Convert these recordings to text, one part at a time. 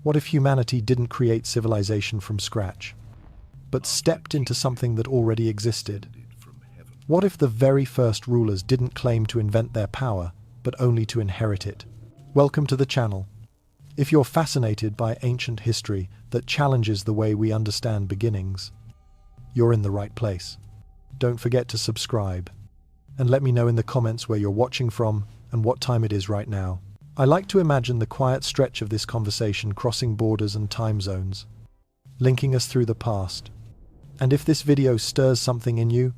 What if humanity didn't create civilization from scratch, but stepped into something that already existed? What if the very first rulers didn't claim to invent their power, but only to inherit it? Welcome to the channel. If you're fascinated by ancient history that challenges the way we understand beginnings, you're in the right place. Don't forget to subscribe, and let me know in the comments where you're watching from and what time it is right now. I like to imagine the quiet stretch of this conversation crossing borders and time zones, linking us through the past. And if this video stirs something in you,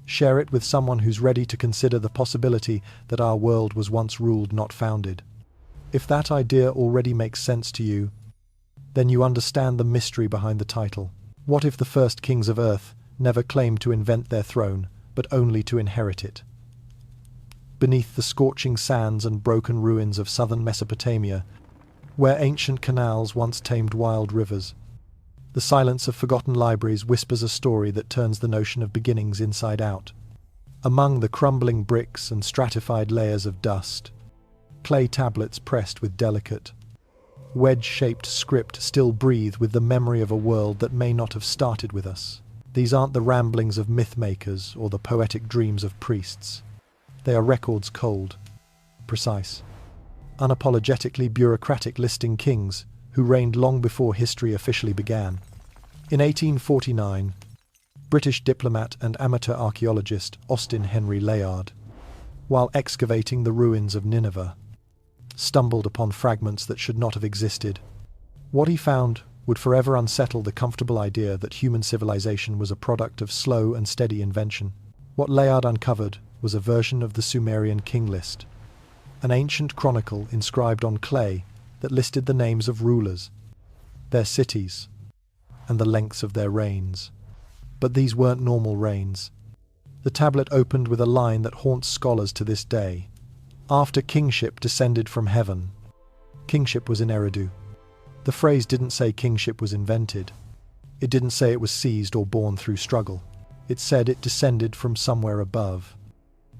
share it with someone who's ready to consider the possibility that our world was once ruled, not founded. If that idea already makes sense to you, then you understand the mystery behind the title. What if the first kings of Earth never claimed to invent their throne, but only to inherit it? Beneath the scorching sands and broken ruins of southern Mesopotamia, where ancient canals once tamed wild rivers, the silence of forgotten libraries whispers a story that turns the notion of beginnings inside out. Among the crumbling bricks and stratified layers of dust, clay tablets pressed with delicate, wedge-shaped script still breathe with the memory of a world that may not have started with us. These aren't the ramblings of myth-makers or the poetic dreams of priests. They are records cold, precise, unapologetically bureaucratic, listing kings who reigned long before history officially began. In 1849, British diplomat and amateur archaeologist Austin Henry Layard, while excavating the ruins of Nineveh, stumbled upon fragments that should not have existed. What he found would forever unsettle the comfortable idea that human civilization was a product of slow and steady invention. What Layard uncovered was a version of the Sumerian King List, an ancient chronicle inscribed on clay that listed the names of rulers, their cities, and the lengths of their reigns. But these weren't normal reigns. The tablet opened with a line that haunts scholars to this day. After kingship descended from heaven. Kingship was in Eridu. The phrase didn't say kingship was invented. It didn't say it was seized or born through struggle. It said it descended from somewhere above.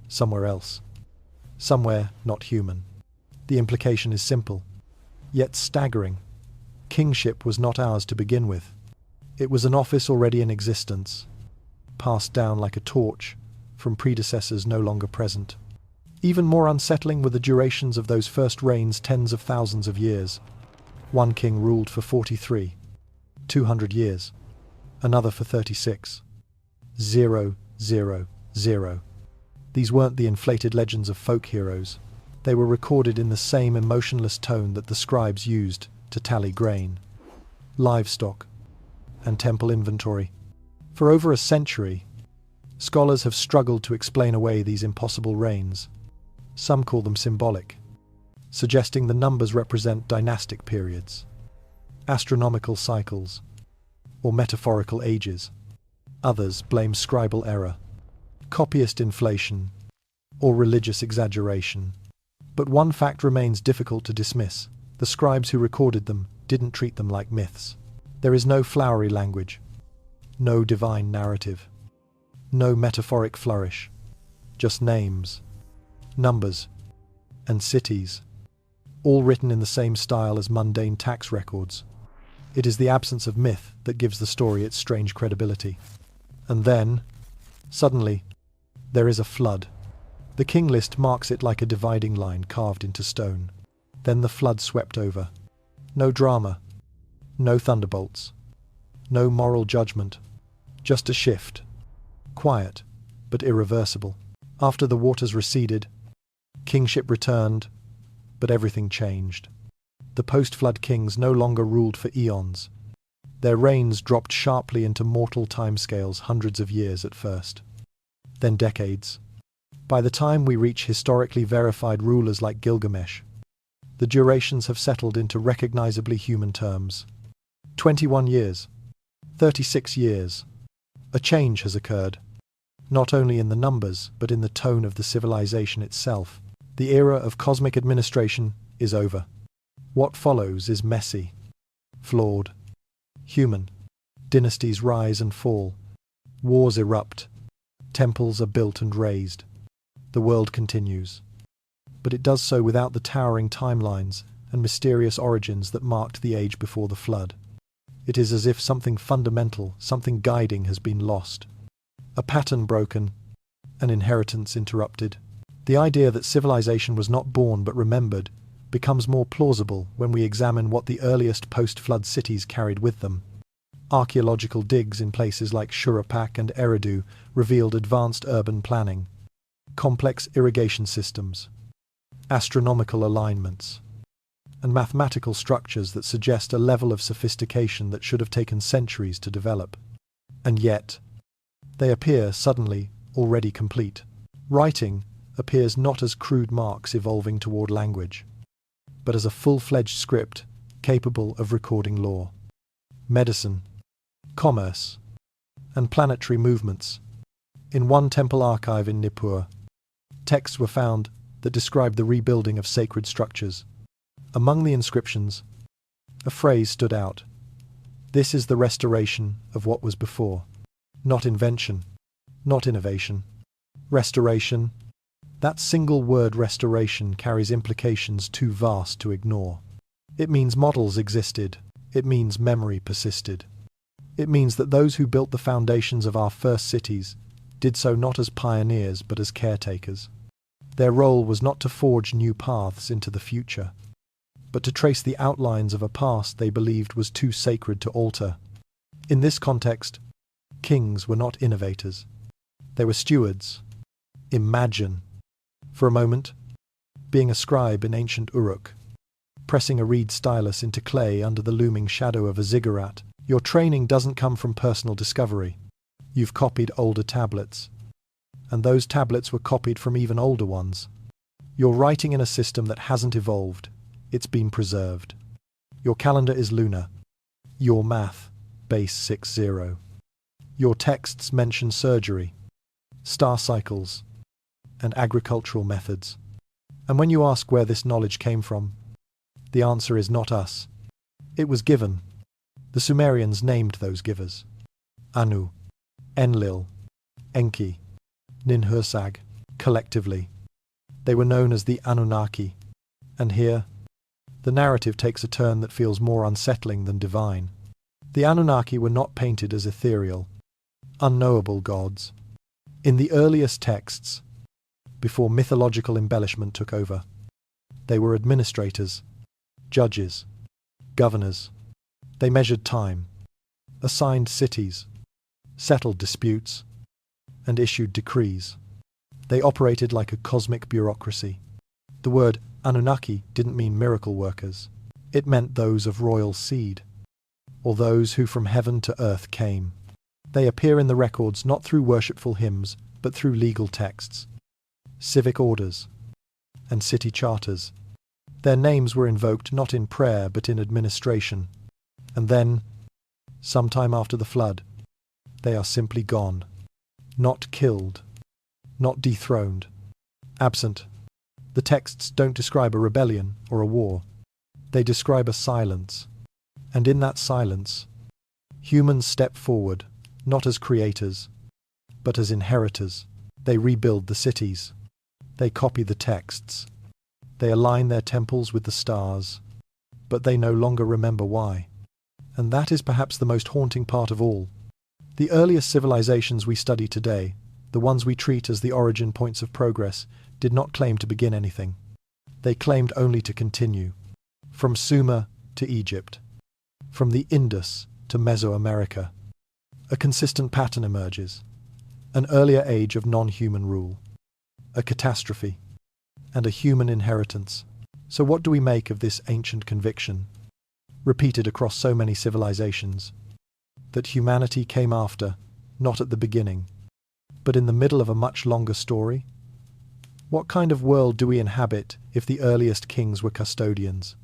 Somewhere else. Somewhere not human. The implication is simple, yet staggering. Kingship was not ours to begin with. It was an office already in existence, passed down like a torch from predecessors no longer present. Even more unsettling were the durations of those first reigns, tens of thousands of years. One king ruled for 200 years. Another for 36. 0, 0, 0. These weren't the inflated legends of folk heroes. They were recorded in the same emotionless tone that the scribes used to tally grain, livestock, and temple inventory. For over a century, scholars have struggled to explain away these impossible reigns. Some call them symbolic, suggesting the numbers represent dynastic periods, astronomical cycles, or metaphorical ages. Others blame scribal error, copyist inflation, or religious exaggeration. But one fact remains difficult to dismiss. The scribes who recorded them didn't treat them like myths. There is no flowery language, no divine narrative, no metaphoric flourish, just names, numbers, and cities, all written in the same style as mundane tax records. It is the absence of myth that gives the story its strange credibility. And then, suddenly, there is a flood. The King List marks it like a dividing line carved into stone. Then the flood swept over. No drama, no thunderbolts, no moral judgment, just a shift. Quiet, but irreversible. After the waters receded, kingship returned, but everything changed. The post-flood kings no longer ruled for eons. Their reigns dropped sharply into mortal timescales, hundreds of years at first, then decades. By the time we reach historically verified rulers like Gilgamesh, the durations have settled into recognizably human terms. 21 years, 36 years. A change has occurred, not only in the numbers, but in the tone of the civilization itself. The era of cosmic administration is over. What follows is messy, flawed, human. Dynasties rise and fall. Wars erupt. Temples are built and razed. The world continues. But it does so without the towering timelines and mysterious origins that marked the age before the flood. It is as if something fundamental, something guiding has been lost. A pattern broken, an inheritance interrupted. The idea that civilization was not born but remembered becomes more plausible when we examine what the earliest post-flood cities carried with them. Archaeological digs in places like Shurapak and Eridu revealed advanced urban planning, complex irrigation systems, astronomical alignments, and mathematical structures that suggest a level of sophistication that should have taken centuries to develop. And yet, they appear suddenly already complete. Writing appears not as crude marks evolving toward language, but as a full-fledged script capable of recording law, medicine, commerce, and planetary movements. In one temple archive in Nippur, texts were found that described the rebuilding of sacred structures. Among the inscriptions, a phrase stood out. This is the restoration of what was before. Not invention, not innovation. Restoration. That single word restoration carries implications too vast to ignore. It means models existed. It means memory persisted. It means that those who built the foundations of our first cities did so not as pioneers but as caretakers. Their role was not to forge new paths into the future, but to trace the outlines of a past they believed was too sacred to alter. In this context, kings were not innovators. They were stewards. Imagine, for a moment, being a scribe in ancient Uruk, pressing a reed stylus into clay under the looming shadow of a ziggurat. Your training doesn't come from personal discovery. You've copied older tablets, and those tablets were copied from even older ones. You're writing in a system that hasn't evolved. It's been preserved. Your calendar is lunar. Your math, base 60. Your texts mention surgery, star cycles, and agricultural methods. And when you ask where this knowledge came from, the answer is not us. It was given. The Sumerians named those givers. Anu, Enlil, Enki, Ninhursag. Collectively, they were known as the Anunnaki. And here, the narrative takes a turn that feels more unsettling than divine. The Anunnaki were not painted as ethereal, unknowable gods. In the earliest texts, before mythological embellishment took over, they were administrators, judges, governors. They measured time, assigned cities, settled disputes, and issued decrees. They operated like a cosmic bureaucracy. The word Anunnaki didn't mean miracle workers. It meant those of royal seed, or those who from heaven to earth came. They appear in the records not through worshipful hymns, but through legal texts, civic orders, and city charters. Their names were invoked not in prayer but in administration. And then, sometime after the flood, they are simply gone. Not killed, not dethroned, absent. The texts don't describe a rebellion or a war. They describe a silence. And in that silence, humans step forward, not as creators, but as inheritors. They rebuild the cities. They copy the texts. They align their temples with the stars. But they no longer remember why. And that is perhaps the most haunting part of all. The earliest civilizations we study today, the ones we treat as the origin points of progress, did not claim to begin anything. They claimed only to continue. From Sumer to Egypt, from the Indus to Mesoamerica, a consistent pattern emerges. An earlier age of non-human rule, a catastrophe, and a human inheritance. So what do we make of this ancient conviction, repeated across so many civilizations, that humanity came after, not at the beginning, but in the middle of a much longer story? What kind of world do we inhabit if the earliest kings were custodians,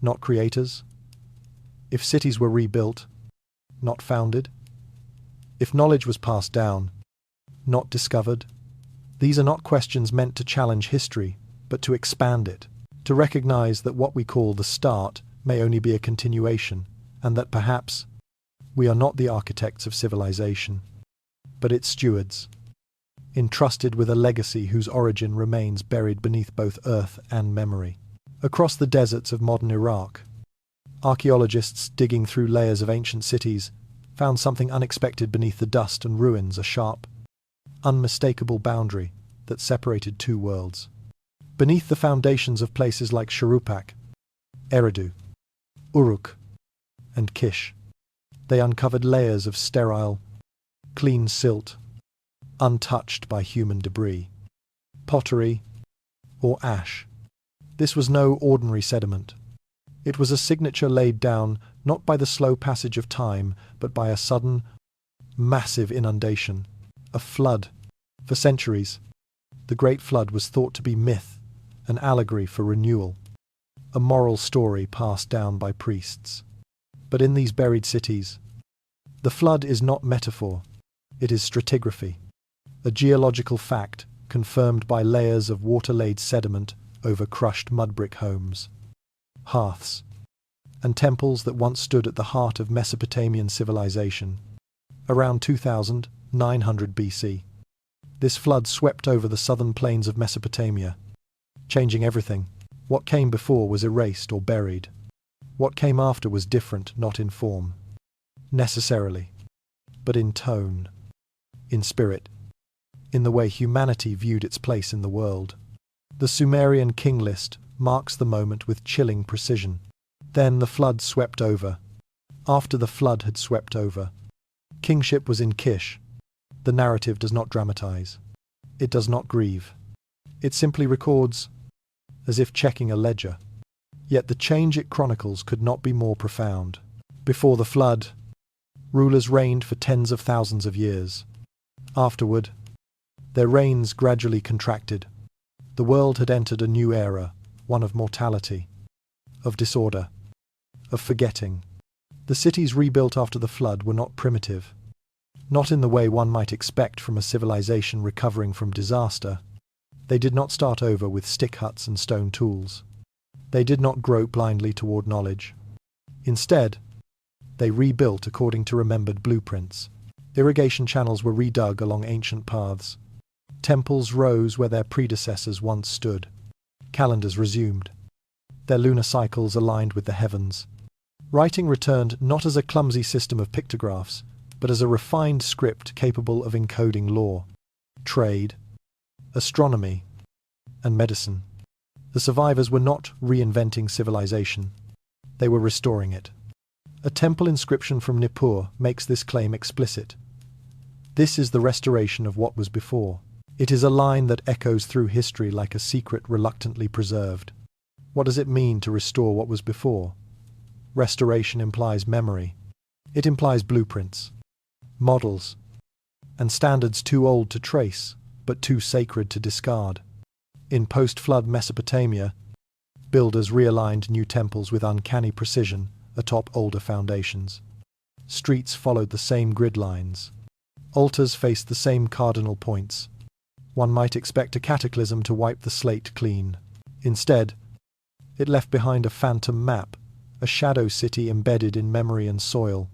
not creators? If cities were rebuilt, not founded? If knowledge was passed down, not discovered? These are not questions meant to challenge history, but to expand it, to recognize that what we call the start may only be a continuation, and that perhaps we are not the architects of civilization, but its stewards, entrusted with a legacy whose origin remains buried beneath both earth and memory. Across the deserts of modern Iraq, archaeologists digging through layers of ancient cities found something unexpected beneath the dust and ruins, a sharp, unmistakable boundary that separated two worlds. Beneath the foundations of places like Shuruppak, Eridu, Uruk, and Kish, they uncovered layers of sterile, clean silt, untouched by human debris, pottery, or ash. This was no ordinary sediment. It was a signature laid down not by the slow passage of time, but by a sudden, massive inundation, a flood. For centuries, the Great Flood was thought to be myth, an allegory for renewal, a moral story passed down by priests. But in these buried cities, the flood is not metaphor, it is stratigraphy, a geological fact confirmed by layers of water-laid sediment over crushed mud-brick homes, hearths, and temples that once stood at the heart of Mesopotamian civilization. Around 2900 BC, this flood swept over the southern plains of Mesopotamia, changing everything. What came before was erased or buried. What came after was different, not in form, necessarily, but in tone, in spirit, in the way humanity viewed its place in the world. The Sumerian King List marks the moment with chilling precision. Then the flood swept over. After the flood had swept over, kingship was in Kish. The narrative does not dramatize. It does not grieve. It simply records, as if checking a ledger. Yet the change it chronicles could not be more profound. Before the flood, rulers reigned for tens of thousands of years. Afterward, their reigns gradually contracted. The world had entered a new era, one of mortality, of disorder, of forgetting. The cities rebuilt after the flood were not primitive, not in the way one might expect from a civilization recovering from disaster. They did not start over with stick huts and stone tools. They did not grope blindly toward knowledge. Instead, they rebuilt according to remembered blueprints. Irrigation channels were redug along ancient paths. Temples rose where their predecessors once stood. Calendars resumed, their lunar cycles aligned with the heavens. Writing returned not as a clumsy system of pictographs, but as a refined script capable of encoding law, trade, astronomy, and medicine. The survivors were not reinventing civilization. They were restoring it. A temple inscription from Nippur makes this claim explicit. This is the restoration of what was before. It is a line that echoes through history like a secret reluctantly preserved. What does it mean to restore what was before? Restoration implies memory. It implies blueprints, models, and standards too old to trace, but too sacred to discard. In post-flood Mesopotamia, builders realigned new temples with uncanny precision atop older foundations. Streets followed the same grid lines. Altars faced the same cardinal points. One might expect a cataclysm to wipe the slate clean. Instead, it left behind a phantom map, a shadow city embedded in memory and soil.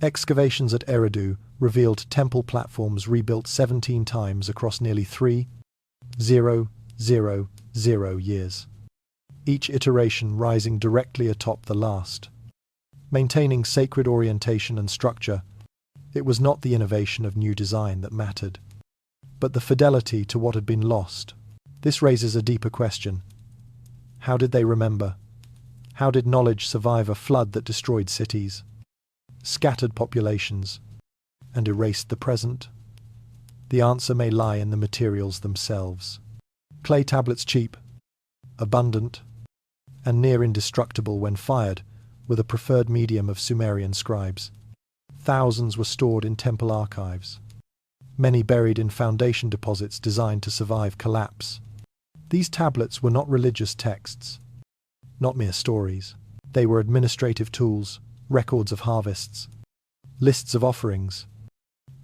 Excavations at Eridu revealed temple platforms rebuilt 17 times across nearly 3,000 years, each iteration rising directly atop the last. Maintaining sacred orientation and structure, it was not the innovation of new design that mattered, but the fidelity to what had been lost. This raises a deeper question. How did they remember? How did knowledge survive a flood that destroyed cities, scattered populations, and erased the present? The answer may lie in the materials themselves. Clay tablets, cheap, abundant, and near indestructible when fired, were the preferred medium of Sumerian scribes. Thousands were stored in temple archives, many buried in foundation deposits designed to survive collapse. These tablets were not religious texts, not mere stories. They were administrative tools, records of harvests, lists of offerings,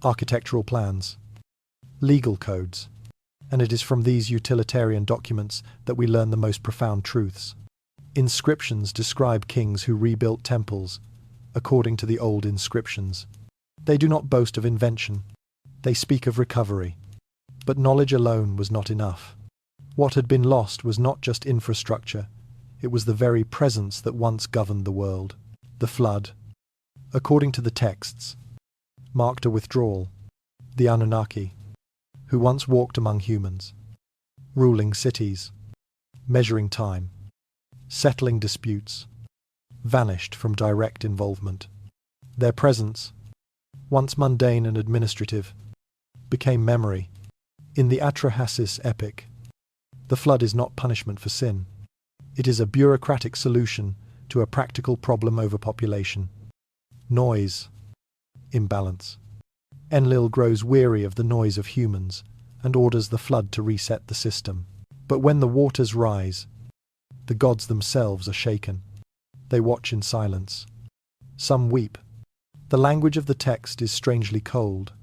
architectural plans, legal codes. And it is from these utilitarian documents that we learn the most profound truths. Inscriptions describe kings who rebuilt temples according to the old inscriptions. They do not boast of invention. They speak of recovery. But knowledge alone was not enough. What had been lost was not just infrastructure, It was the very presence that once governed the world. The flood, according to the texts, marked a withdrawal. The Anunnaki, who once walked among humans, ruling cities, measuring time, settling disputes, vanished from direct involvement. Their presence, once mundane and administrative, became memory. In the Atrahasis epic, the flood is not punishment for sin. It is a bureaucratic solution to a practical problem: overpopulation, noise, imbalance. Enlil grows weary of the noise of humans and orders the flood to reset the system. But when the waters rise, the gods themselves are shaken. They watch in silence. Some weep. The language of the text is strangely cold,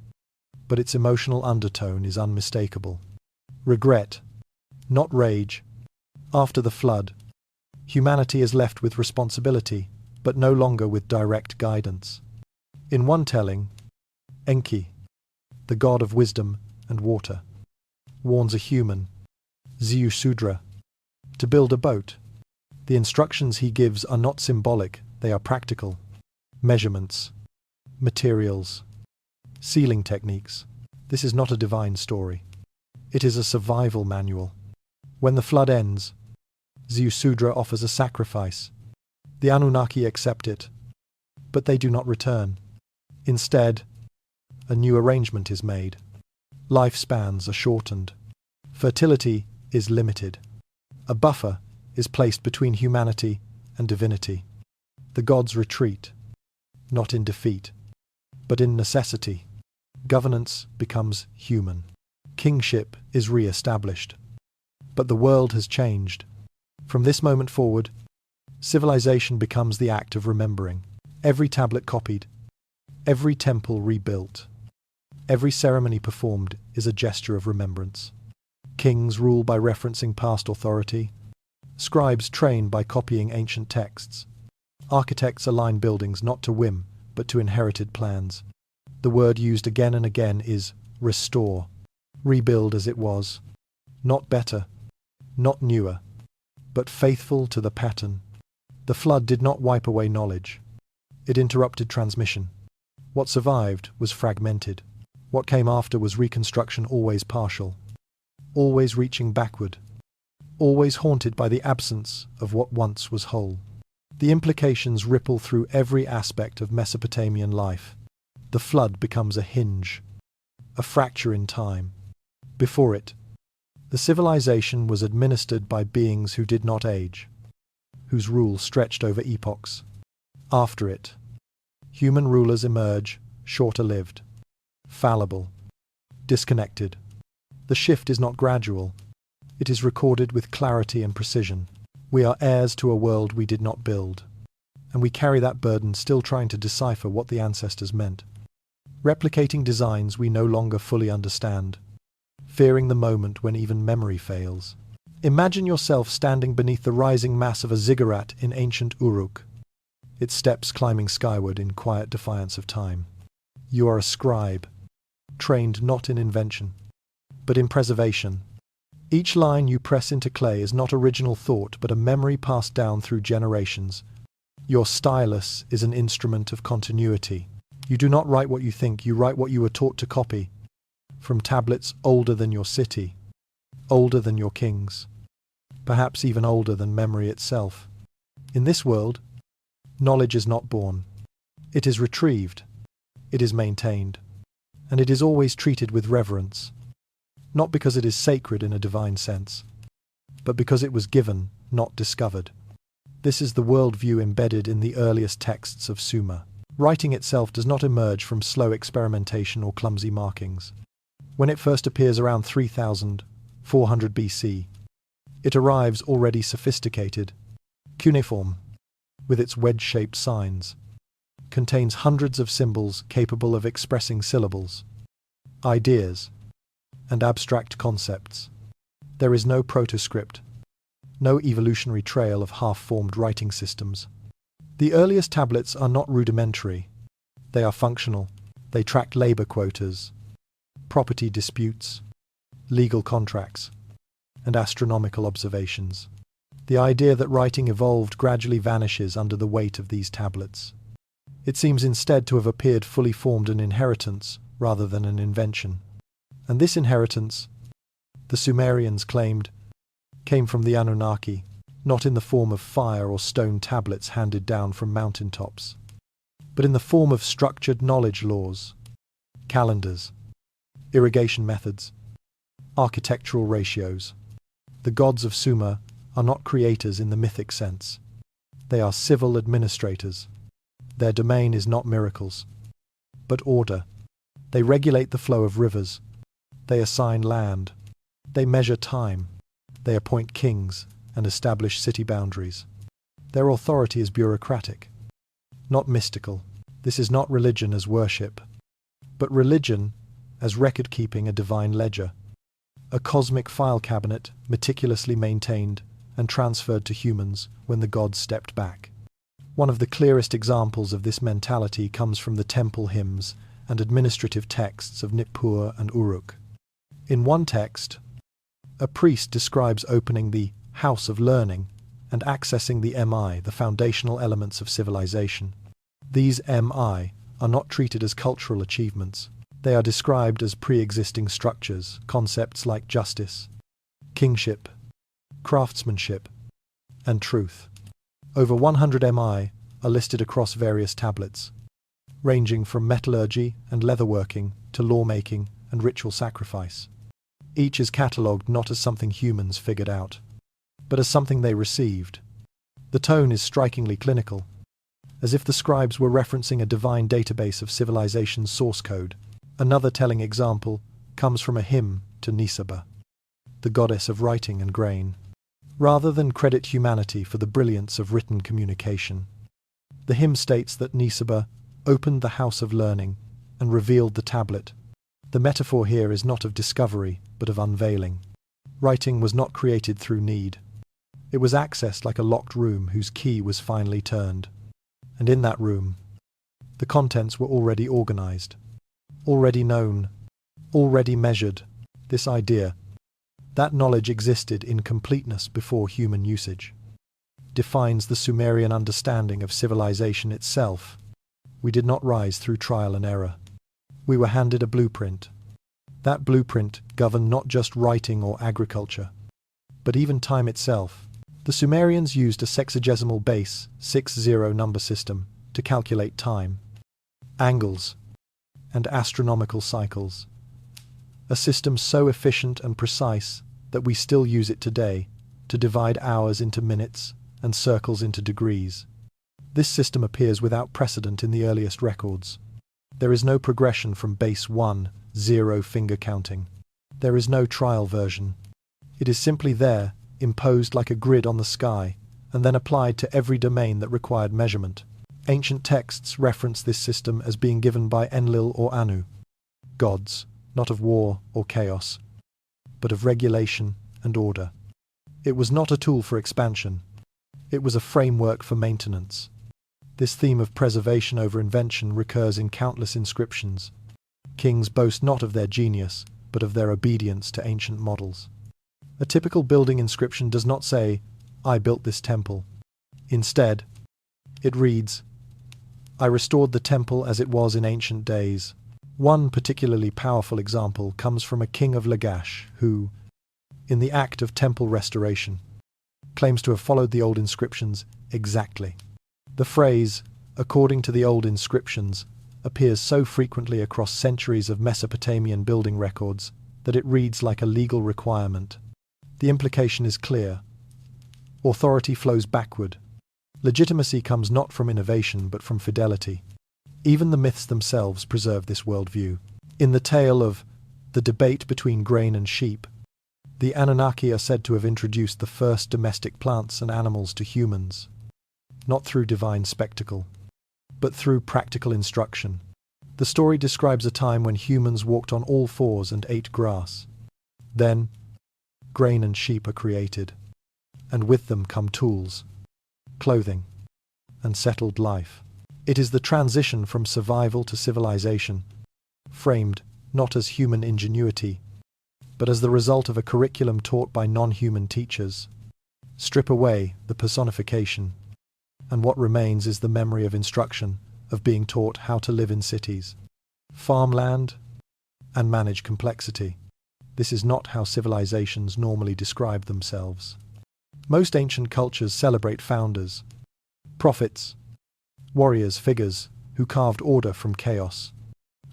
but its emotional undertone is unmistakable. Regret, not rage. After the flood, humanity is left with responsibility, but no longer with direct guidance. In one telling, Enki, the god of wisdom and water, warns a human, Ziusudra, to build a boat. The instructions he gives are not symbolic, they are practical. Measurements, materials, sealing techniques. This is not a divine story. It is a survival manual. When the flood ends, Ziusudra offers a sacrifice. The Anunnaki accept it, but they do not return. Instead, a new arrangement is made. Lifespans are shortened. Fertility is limited. A buffer is placed between humanity and divinity. The gods retreat, not in defeat, but in necessity. Governance becomes human. Kingship is re-established. But the world has changed. From this moment forward, civilization becomes the act of remembering. Every tablet copied, every temple rebuilt, every ceremony performed is a gesture of remembrance. Kings rule by referencing past authority. Scribes train by copying ancient texts. Architects align buildings not to whim, but to inherited plans. The word used again and again is restore. Rebuild as it was. Not better, not newer, but faithful to the pattern. The flood did not wipe away knowledge. It interrupted transmission. What survived was fragmented. What came after was reconstruction, always partial, always reaching backward, always haunted by the absence of what once was whole. The implications ripple through every aspect of Mesopotamian life. The flood becomes a hinge, a fracture in time. Before it, the civilization was administered by beings who did not age, whose rule stretched over epochs. After it, human rulers emerge, shorter-lived, fallible, disconnected. The shift is not gradual. It is recorded with clarity and precision. We are heirs to a world we did not build, and we carry that burden, still trying to decipher what the ancestors meant. Replicating designs we no longer fully understand, fearing the moment when even memory fails. Imagine yourself standing beneath the rising mass of a ziggurat in ancient Uruk, its steps climbing skyward in quiet defiance of time. You are a scribe, trained not in invention, but in preservation. Each line you press into clay is not original thought, but a memory passed down through generations. Your stylus is an instrument of continuity. You do not write what you think, you write what you were taught to copy, from tablets older than your city, older than your kings, perhaps even older than memory itself. In this world, knowledge is not born. It is retrieved, it is maintained, and it is always treated with reverence, not because it is sacred in a divine sense, but because it was given, not discovered. This is the worldview embedded in the earliest texts of Sumer. Writing itself does not emerge from slow experimentation or clumsy markings. When it first appears around 3400 BC, it arrives already sophisticated, cuneiform, with its wedge-shaped signs, contains hundreds of symbols capable of expressing syllables, ideas, and abstract concepts. There is no protoscript, no evolutionary trail of half-formed writing systems. The earliest tablets are not rudimentary. They are functional. They track labor quotas, property disputes, legal contracts, and astronomical observations. The idea that writing evolved gradually vanishes under the weight of these tablets. It seems instead to have appeared fully formed an inheritance rather than an invention. And this inheritance, the Sumerians claimed, came from the Anunnaki, not in the form of fire or stone tablets handed down from mountaintops, but in the form of structured knowledge laws, calendars, irrigation methods, architectural ratios. The gods of Sumer are not creators in the mythic sense. They are civil administrators. Their domain is not miracles, but order. They regulate the flow of rivers. They assign land. They measure time. They appoint kings and establish city boundaries. Their authority is bureaucratic, not mystical. This is not religion as worship, but religion as record-keeping a divine ledger, a cosmic file cabinet meticulously maintained and transferred to humans when the gods stepped back. One of the clearest examples of this mentality comes from the temple hymns and administrative texts of Nippur and Uruk. In one text, a priest describes opening the house of learning and accessing the MI, the foundational elements of civilization. These MI are not treated as cultural achievements. They are described as pre-existing structures, concepts like justice, kingship, craftsmanship, and truth. Over 100 MI are listed across various tablets, ranging from metallurgy and leatherworking to lawmaking and ritual sacrifice. Each is catalogued not as something humans figured out, but as something they received. The tone is strikingly clinical, as if the scribes were referencing a divine database of civilization's source code. Another telling example comes from a hymn to Nisaba, the goddess of writing and grain. Rather than credit humanity for the brilliance of written communication, the hymn states that Nisaba opened the house of learning and revealed the tablet. The metaphor here is not of discovery, but of unveiling. Writing was not created through need. It was accessed like a locked room whose key was finally turned. And in that room, the contents were already organized, already known, already measured. This idea, that knowledge existed in completeness before human usage, defines the Sumerian understanding of civilization itself. We did not rise through trial and error. We were handed a blueprint. That blueprint governed not just writing or agriculture, but even time itself. The Sumerians used a sexagesimal base, 6-0 number system, to calculate time, angles, and astronomical cycles. A system so efficient and precise that we still use it today to divide hours into minutes and circles into degrees. This system appears without precedent in the earliest records. There is no progression from base 1, 0 finger counting. There is no trial version. It is simply there, imposed like a grid on the sky, and then applied to every domain that required measurement. Ancient texts reference this system as being given by Enlil or Anu, gods, not of war or chaos, but of regulation and order. It was not a tool for expansion. It was a framework for maintenance. This theme of preservation over invention recurs in countless inscriptions. Kings boast not of their genius, but of their obedience to ancient models. A typical building inscription does not say, "I built this temple." Instead, it reads, "I restored the temple as it was in ancient days." One particularly powerful example comes from a king of Lagash who, in the act of temple restoration, claims to have followed the old inscriptions exactly. The phrase, "according to the old inscriptions," appears so frequently across centuries of Mesopotamian building records that it reads like a legal requirement. The implication is clear. Authority flows backward. Legitimacy comes not from innovation but from fidelity. Even the myths themselves preserve this worldview. In the tale of the debate between grain and sheep, the Anunnaki are said to have introduced the first domestic plants and animals to humans, not through divine spectacle, but through practical instruction. The story describes a time when humans walked on all fours and ate grass. Then, grain and sheep are created, and with them come tools, clothing, and settled life. It is the transition from survival to civilization, framed not as human ingenuity, but as the result of a curriculum taught by non-human teachers. Strip away the personification, and what remains is the memory of instruction, of being taught how to live in cities, farmland, and manage complexity. This is not how civilizations normally describe themselves. Most ancient cultures celebrate founders, prophets, warriors, figures who carved order from chaos.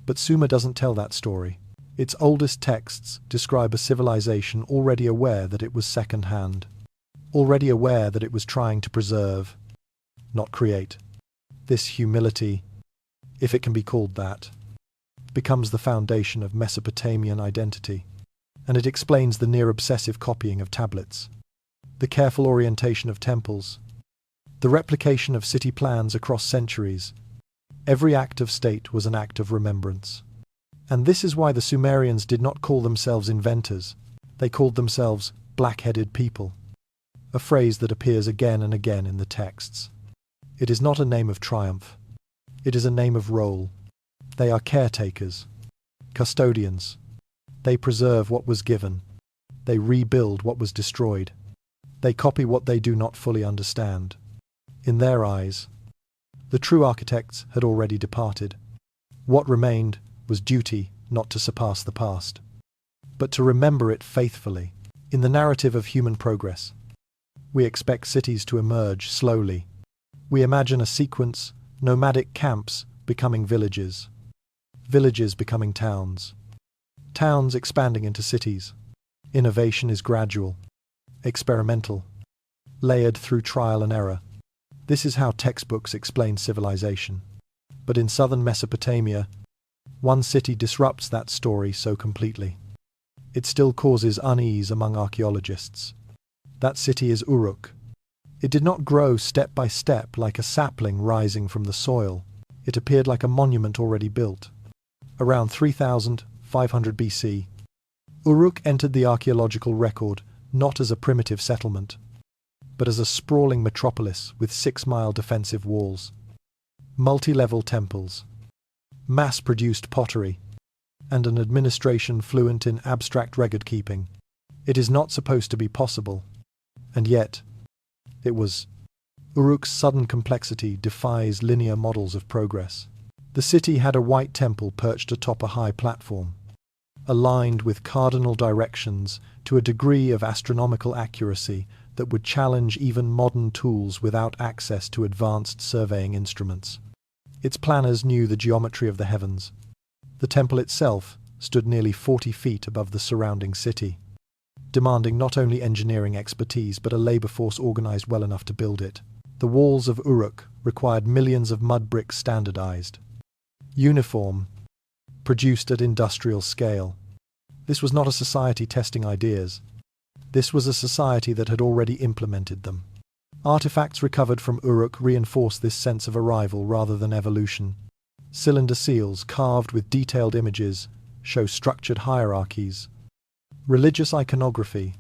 But Sumer doesn't tell that story. Its oldest texts describe a civilization already aware that it was second-hand, already aware that it was trying to preserve, not create. This humility, if it can be called that, becomes the foundation of Mesopotamian identity, and it explains the near-obsessive copying of tablets, the careful orientation of temples, the replication of city plans across centuries. Every act of state was an act of remembrance. And this is why the Sumerians did not call themselves inventors. They called themselves black-headed people, a phrase that appears again and again in the texts. It is not a name of triumph. It is a name of role. They are caretakers, custodians. They preserve what was given. They rebuild what was destroyed. They copy what they do not fully understand. In their eyes, the true architects had already departed. What remained was duty not to surpass the past, but to remember it faithfully. In the narrative of human progress, we expect cities to emerge slowly. We imagine a sequence, nomadic camps becoming villages, villages becoming towns, towns expanding into cities. Innovation is gradual, experimental, layered through trial and error. This is how textbooks explain civilization. But in southern Mesopotamia, one city disrupts that story so completely. It still causes unease among archaeologists. That city is Uruk. It did not grow step by step like a sapling rising from the soil. It appeared like a monument already built. Around 3500 BC, Uruk entered the archaeological record not as a primitive settlement, but as a sprawling metropolis with 6-mile defensive walls, multi-level temples, mass-produced pottery, and an administration fluent in abstract record-keeping. It is not supposed to be possible, and yet it was. Uruk's sudden complexity defies linear models of progress. The city had a white temple perched atop a high platform, aligned with cardinal directions to a degree of astronomical accuracy that would challenge even modern tools without access to advanced surveying instruments. Its planners knew the geometry of the heavens. The temple itself stood nearly 40 feet above the surrounding city, demanding not only engineering expertise but a labor force organized well enough to build it. The walls of Uruk required millions of mud bricks standardized, uniform, produced at industrial scale. This was not a society testing ideas. This was a society that had already implemented them. Artifacts recovered from Uruk reinforce this sense of arrival rather than evolution. Cylinder seals carved with detailed images show structured hierarchies, religious iconography,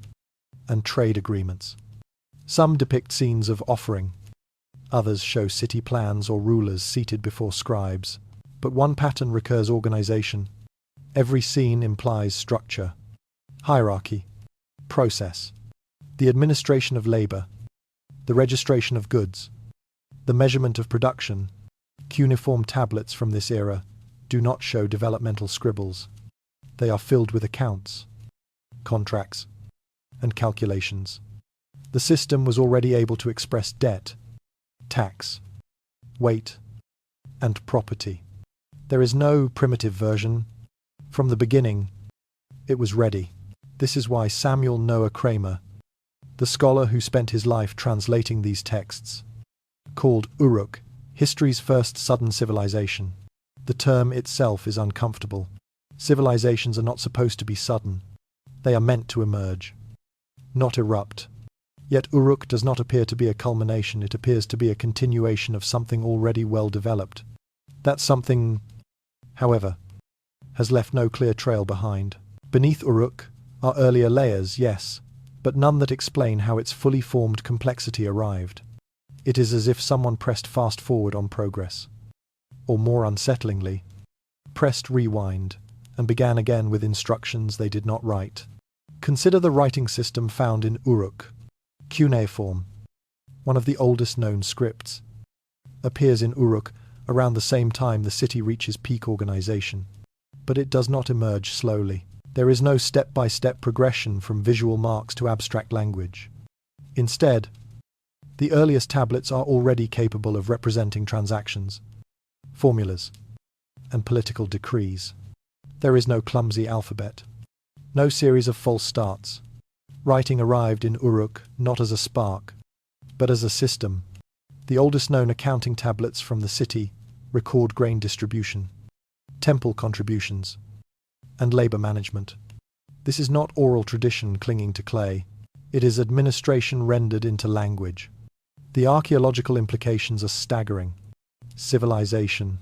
and trade agreements. Some depict scenes of offering. Others show city plans or rulers seated before scribes. But one pattern recurs: organization. Every scene implies structure, hierarchy, process, the administration of labor, the registration of goods, the measurement of production. Cuneiform tablets from this era do not show developmental scribbles. They are filled with accounts, contracts, and calculations. The system was already able to express debt, tax, weight, and property. There is no primitive version. From the beginning, it was ready. This is why Samuel Noah Kramer, the scholar who spent his life translating these texts, called Uruk history's first sudden civilization. The term itself is uncomfortable. Civilizations are not supposed to be sudden. They are meant to emerge, not erupt. Yet Uruk does not appear to be a culmination. It appears to be a continuation of something already well developed. That something, however, has left no clear trail behind. Beneath Uruk are earlier layers, yes, but none that explain how its fully formed complexity arrived. It is as if someone pressed fast forward on progress, or more unsettlingly, pressed rewind, and began again with instructions they did not write. Consider the writing system found in Uruk. Cuneiform, one of the oldest known scripts, appears in Uruk around the same time the city reaches peak organization. But it does not emerge slowly. There is no step-by-step progression from visual marks to abstract language. Instead, the earliest tablets are already capable of representing transactions, formulas, and political decrees. There is no clumsy alphabet, no series of false starts. Writing arrived in Uruk not as a spark, but as a system. The oldest known accounting tablets from the city record grain distribution, temple contributions, and labor management. This is not oral tradition clinging to clay. It is administration rendered into language. The archaeological implications are staggering. Civilization,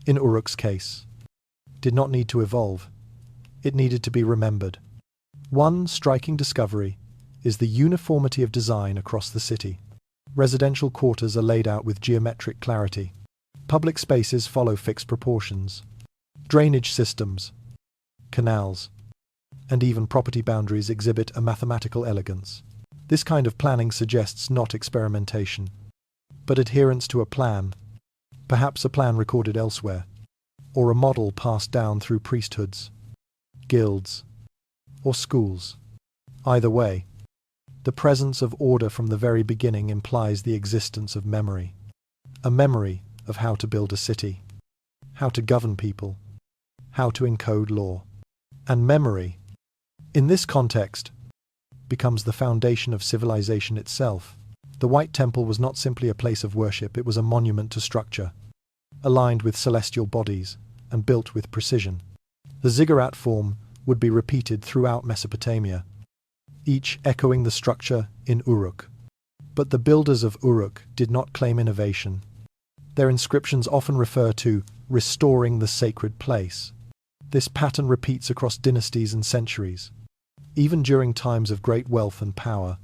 in Uruk's case, did not need to evolve. It needed to be remembered. One striking discovery is the uniformity of design across the city. Residential quarters are laid out with geometric clarity. Public spaces follow fixed proportions. Drainage systems, canals, and even property boundaries exhibit a mathematical elegance. This kind of planning suggests not experimentation, but adherence to a plan, perhaps a plan recorded elsewhere, or a model passed down through priesthoods, guilds, or schools. Either way, the presence of order from the very beginning implies the existence of memory. A memory of how to build a city, how to govern people, how to encode law. And memory, in this context, becomes the foundation of civilization itself. The White Temple was not simply a place of worship, it was a monument to structure, aligned with celestial bodies and built with precision. The ziggurat form would be repeated throughout Mesopotamia, each echoing the structure in Uruk. But the builders of Uruk did not claim innovation. Their inscriptions often refer to restoring the sacred place. This pattern repeats across dynasties and centuries. Even during times of great wealth and power,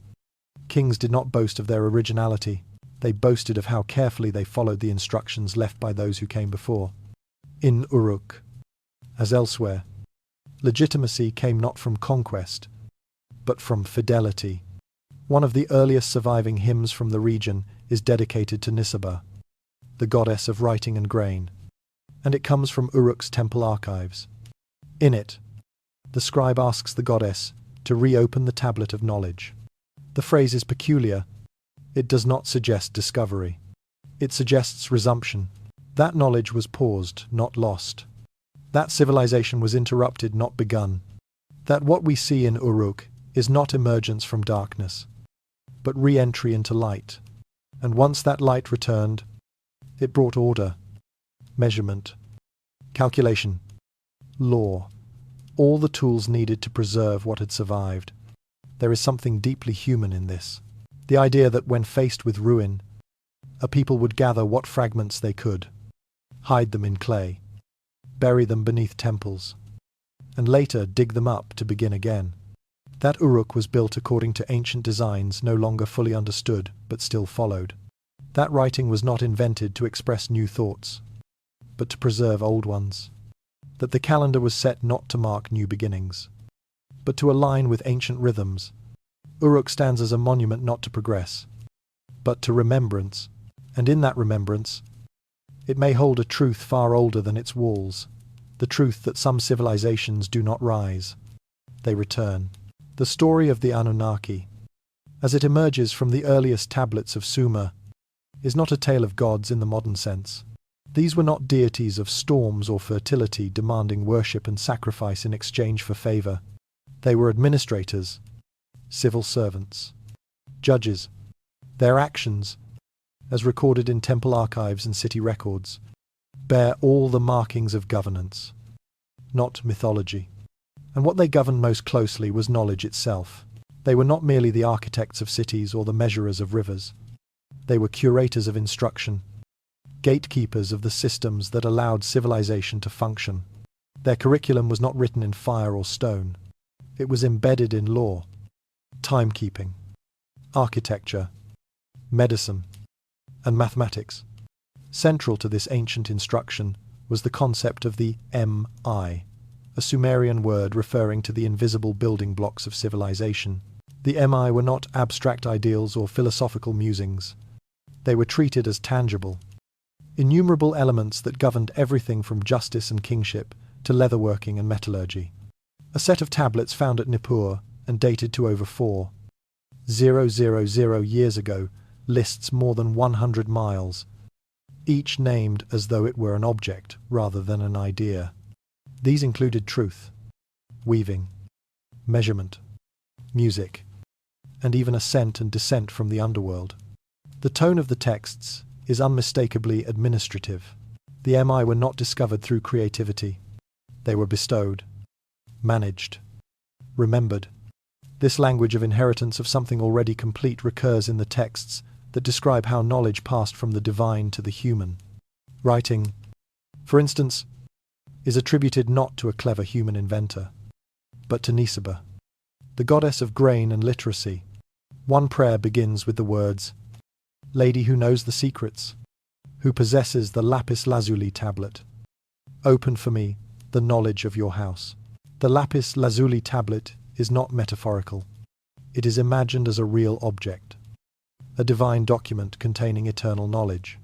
kings did not boast of their originality. They boasted of how carefully they followed the instructions left by those who came before. In Uruk, as elsewhere, legitimacy came not from conquest, but from fidelity. One of the earliest surviving hymns from the region is dedicated to Nisaba, the goddess of writing and grain, and it comes from Uruk's temple archives. In it, the scribe asks the goddess to reopen the tablet of knowledge. The phrase is peculiar. It does not suggest discovery. It suggests resumption. That knowledge was paused, not lost. That civilization was interrupted, not begun. That what we see in Uruk is not emergence from darkness, but re-entry into light. And once that light returned, it brought order, measurement, calculation, law, all the tools needed to preserve what had survived. There is something deeply human in this. The idea that when faced with ruin, a people would gather what fragments they could, hide them in clay, bury them beneath temples, and later dig them up to begin again. That Uruk was built according to ancient designs no longer fully understood, but still followed. That writing was not invented to express new thoughts, but to preserve old ones. That the calendar was set not to mark new beginnings, but to align with ancient rhythms. Uruk stands as a monument not to progress, but to remembrance, and in that remembrance, it may hold a truth far older than its walls, the truth that some civilizations do not rise, they return. The story of the Anunnaki, as it emerges from the earliest tablets of Sumer, is not a tale of gods in the modern sense. These were not deities of storms or fertility demanding worship and sacrifice in exchange for favor. They were administrators, civil servants, judges. Their actions, as recorded in temple archives and city records, bear all the markings of governance, not mythology. And what they governed most closely was knowledge itself. They were not merely the architects of cities or the measurers of rivers. They were curators of instruction, gatekeepers of the systems that allowed civilization to function. Their curriculum was not written in fire or stone. It was embedded in law, timekeeping, architecture, medicine, and mathematics. Central to this ancient instruction was the concept of the MI, a Sumerian word referring to the invisible building blocks of civilization. The MI were not abstract ideals or philosophical musings. They were treated as tangible, innumerable elements that governed everything from justice and kingship to leatherworking and metallurgy. A set of tablets found at Nippur and dated to over 4,000 years ago lists more than 100 miles, each named as though it were an object rather than an idea. These included truth, weaving, measurement, music, and even ascent and descent from the underworld. The tone of the texts is unmistakably administrative. The MI were not discovered through creativity. They were bestowed, managed, remembered. This language of inheritance of something already complete recurs in the texts that describe how knowledge passed from the divine to the human. Writing, for instance, is attributed not to a clever human inventor, but to Nisaba, the goddess of grain and literacy. One prayer begins with the words, "Lady who knows the secrets, who possesses the lapis lazuli tablet, open for me the knowledge of your house." The lapis lazuli tablet is not metaphorical. It is imagined as a real object, a divine document containing eternal knowledge.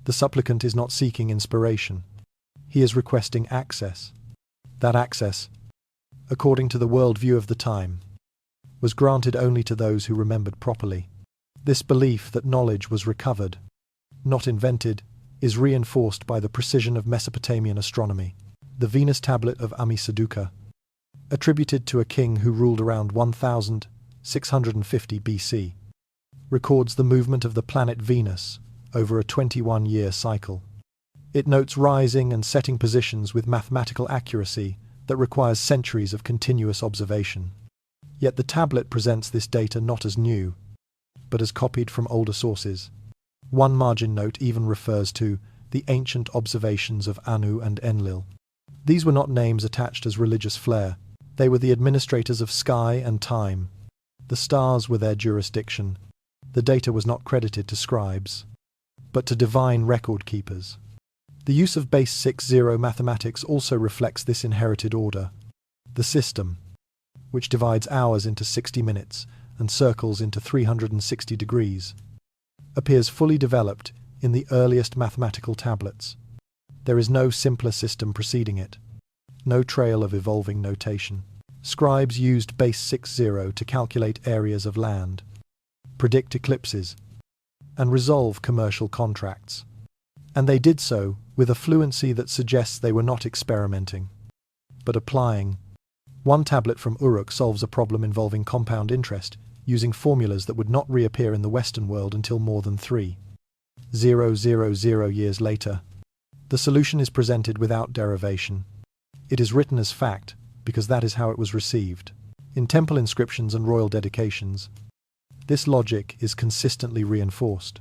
The supplicant is not seeking inspiration. He is requesting access. That access, according to the worldview of the time, was granted only to those who remembered properly. This belief that knowledge was recovered, not invented, is reinforced by the precision of Mesopotamian astronomy. The Venus tablet of Ammisaduqa, attributed to a king who ruled around 1650 BC, records the movement of the planet Venus over a 21-year cycle. It notes rising and setting positions with mathematical accuracy that requires centuries of continuous observation. Yet the tablet presents this data not as new, but as copied from older sources. One margin note even refers to the ancient observations of Anu and Enlil. These were not names attached as religious flair. They were the administrators of sky and time. The stars were their jurisdiction. The data was not credited to scribes, but to divine record keepers. The use of base 60 mathematics also reflects this inherited order. The system, which divides hours into 60 minutes and circles into 360 degrees, appears fully developed in the earliest mathematical tablets. There is no simpler system preceding it, no trail of evolving notation. Scribes used base 60 to calculate areas of land, predict eclipses, and resolve commercial contracts. And they did so with a fluency that suggests they were not experimenting, but applying. One tablet from Uruk solves a problem involving compound interest using formulas that would not reappear in the Western world until more than 3,000 years later. The solution is presented without derivation. It is written as fact because that is how it was received. In temple inscriptions and royal dedications, this logic is consistently reinforced.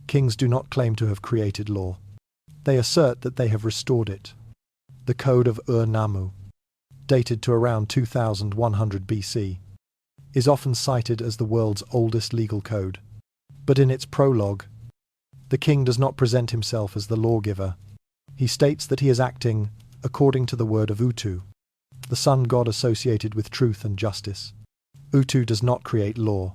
Kings do not claim to have created law. They assert that they have restored it. The Code of Ur-Nammu, dated to around 2100 BC, is often cited as the world's oldest legal code. But in its prologue, the king does not present himself as the lawgiver. He states that he is acting according to the word of Utu, the sun god associated with truth and justice. Utu does not create law.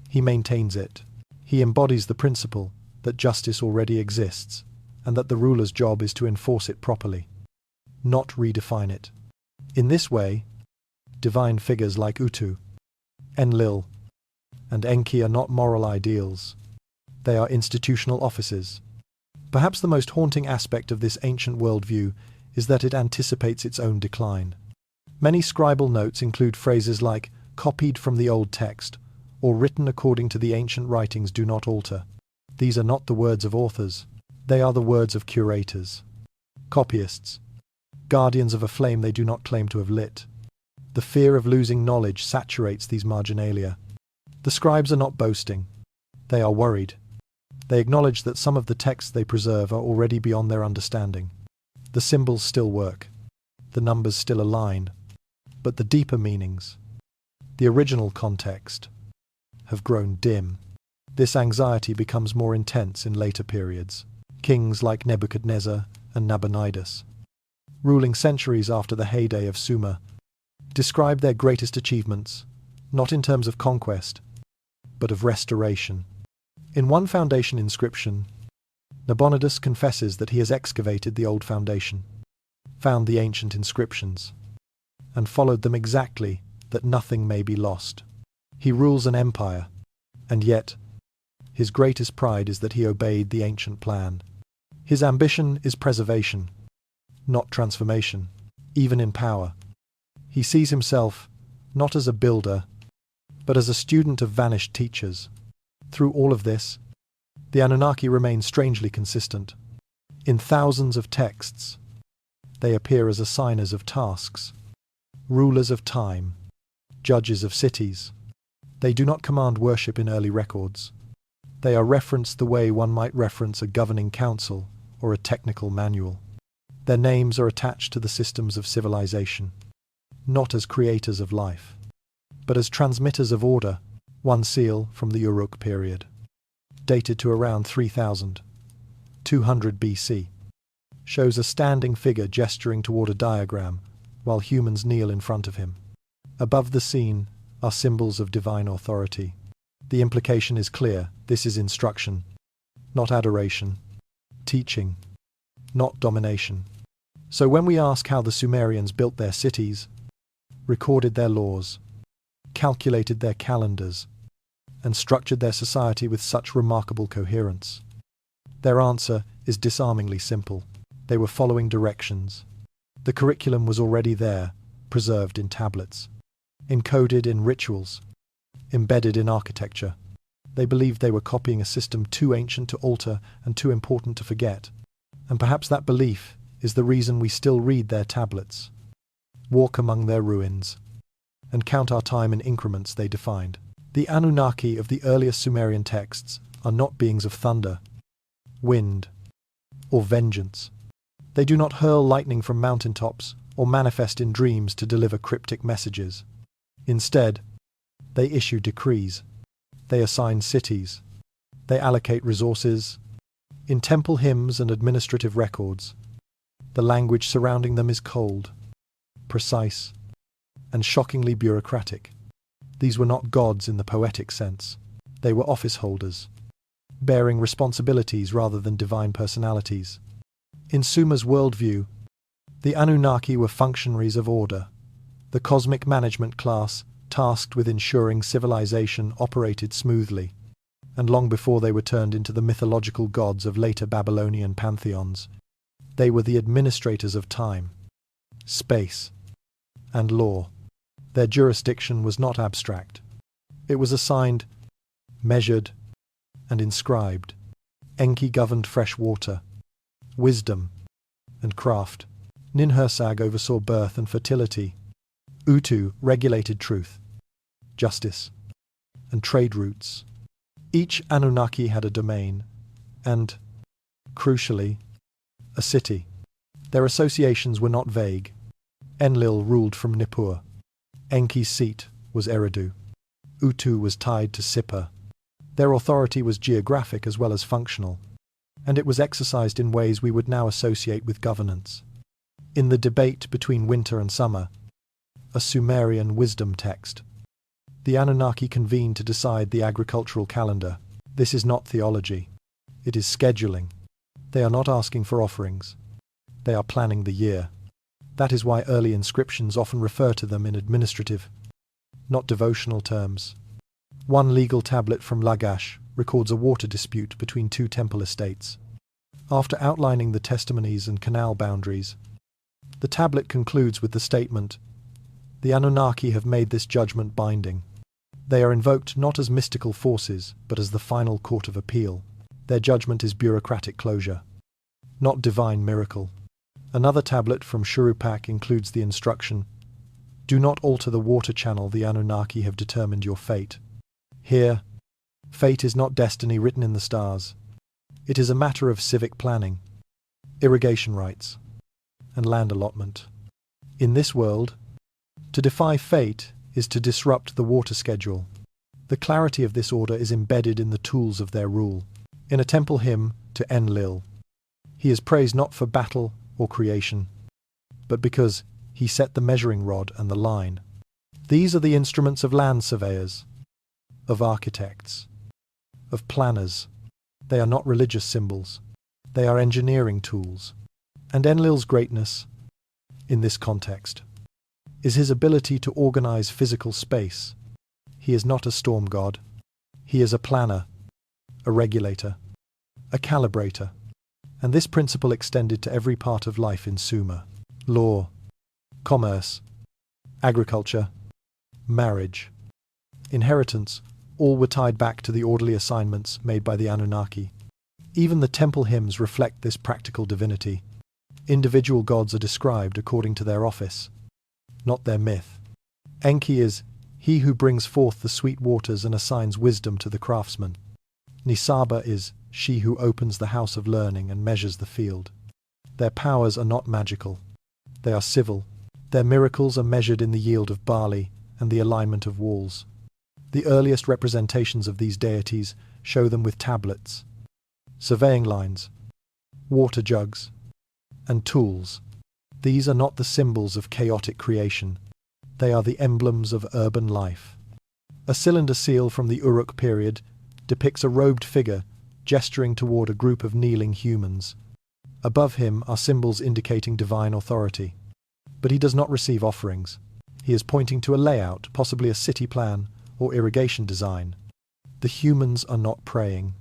He maintains it. He embodies the principle that justice already exists and that the ruler's job is to enforce it properly, not redefine it. In this way, divine figures like Utu, Enlil, and Enki are not moral ideals. They are institutional offices. Perhaps the most haunting aspect of this ancient worldview is that it anticipates its own decline. Many scribal notes include phrases like "copied from the old text" or "written according to the ancient writings do not alter." These are not the words of authors. They are the words of curators, copyists, guardians of a flame they do not claim to have lit. The fear of losing knowledge saturates these marginalia. The scribes are not boasting. They are worried. They acknowledge that some of the texts they preserve are already beyond their understanding. The symbols still work. The numbers still align. But the deeper meanings, the original context, have grown dim. This anxiety becomes more intense in later periods. Kings like Nebuchadnezzar and Nabonidus, ruling centuries after the heyday of Sumer, describe their greatest achievements not in terms of conquest, but of restoration. In one foundation inscription, Nabonidus confesses that he has excavated the old foundation, found the ancient inscriptions, and followed them exactly that nothing may be lost. He rules an empire, and yet his greatest pride is that he obeyed the ancient plan. His ambition is preservation, not transformation, even in power. He sees himself not as a builder, but as a student of vanished teachers. Through all of this, the Anunnaki remain strangely consistent. In thousands of texts, they appear as assigners of tasks, rulers of time, judges of cities. They do not command worship in early records. They are referenced the way one might reference a governing council or a technical manual. Their names are attached to the systems of civilization, not as creators of life, but as transmitters of order. One seal from the Uruk period, dated to around 3200 BC, shows a standing figure gesturing toward a diagram while humans kneel in front of him. Above the scene are symbols of divine authority. The implication is clear: this is instruction, not adoration, teaching, not domination. So when we ask how the Sumerians built their cities, recorded their laws, calculated their calendars, and structured their society with such remarkable coherence, their answer is disarmingly simple. They were following directions. The curriculum was already there, preserved in tablets, encoded in rituals, embedded in architecture. They believed they were copying a system too ancient to alter and too important to forget. And perhaps that belief is the reason we still read their tablets, walk among their ruins, and count our time in increments they defined. The Anunnaki of the earliest Sumerian texts are not beings of thunder, wind, or vengeance. They do not hurl lightning from mountaintops or manifest in dreams to deliver cryptic messages. Instead, they issue decrees. They assign cities. They allocate resources. In temple hymns and administrative records, the language surrounding them is cold, precise, and shockingly bureaucratic. These were not gods in the poetic sense. They were office holders, bearing responsibilities rather than divine personalities. In Sumer's worldview, the Anunnaki were functionaries of order, the cosmic management class tasked with ensuring civilization operated smoothly, and long before they were turned into the mythological gods of later Babylonian pantheons, they were the administrators of time, space, and law. Their jurisdiction was not abstract. It was assigned, measured, and inscribed. Enki governed fresh water, wisdom, and craft. Ninhursag oversaw birth and fertility. Utu regulated truth, justice, and trade routes. Each Anunnaki had a domain, and, crucially, a city. Their associations were not vague. Enlil ruled from Nippur. Enki's seat was Eridu. Utu was tied to Sippar. Their authority was geographic as well as functional, and it was exercised in ways we would now associate with governance. In the debate between winter and summer, a Sumerian wisdom text, the Anunnaki convened to decide the agricultural calendar. This is not theology. It is scheduling. They are not asking for offerings. They are planning the year. That is why early inscriptions often refer to them in administrative, not devotional terms. One legal tablet from Lagash records a water dispute between two temple estates. After outlining the testimonies and canal boundaries, the tablet concludes with the statement, "The Anunnaki have made this judgment binding." They are invoked not as mystical forces, but as the final court of appeal. Their judgment is bureaucratic closure, not divine miracle. Another tablet from Shurupak includes the instruction, "Do not alter the water channel the Anunnaki have determined your fate." Here, fate is not destiny written in the stars. It is a matter of civic planning, irrigation rights, and land allotment. In this world, to defy fate is to disrupt the water schedule. The clarity of this order is embedded in the tools of their rule. In a temple hymn to Enlil, he is praised not for battle or creation, but because he set the measuring rod and the line. These are the instruments of land surveyors, of architects, of planners. They are not religious symbols. They are engineering tools. And Enlil's greatness, in this context, is his ability to organize physical space. He is not a storm god. He is a planner, a regulator, a calibrator. And this principle extended to every part of life in Sumer. Law, commerce, agriculture, marriage, inheritance, all were tied back to the orderly assignments made by the Anunnaki. Even the temple hymns reflect this practical divinity. Individual gods are described according to their office, not their myth. Enki is he who brings forth the sweet waters and assigns wisdom to the craftsman. Nisaba is she who opens the house of learning and measures the field. Their powers are not magical. They are civil. Their miracles are measured in the yield of barley and the alignment of walls. The earliest representations of these deities show them with tablets, surveying lines, water jugs, and tools. These are not the symbols of chaotic creation. They are the emblems of urban life. A cylinder seal from the Uruk period depicts a robed figure gesturing toward a group of kneeling humans. Above him are symbols indicating divine authority. But he does not receive offerings. He is pointing to a layout, possibly a city plan or irrigation design. The humans are not praying.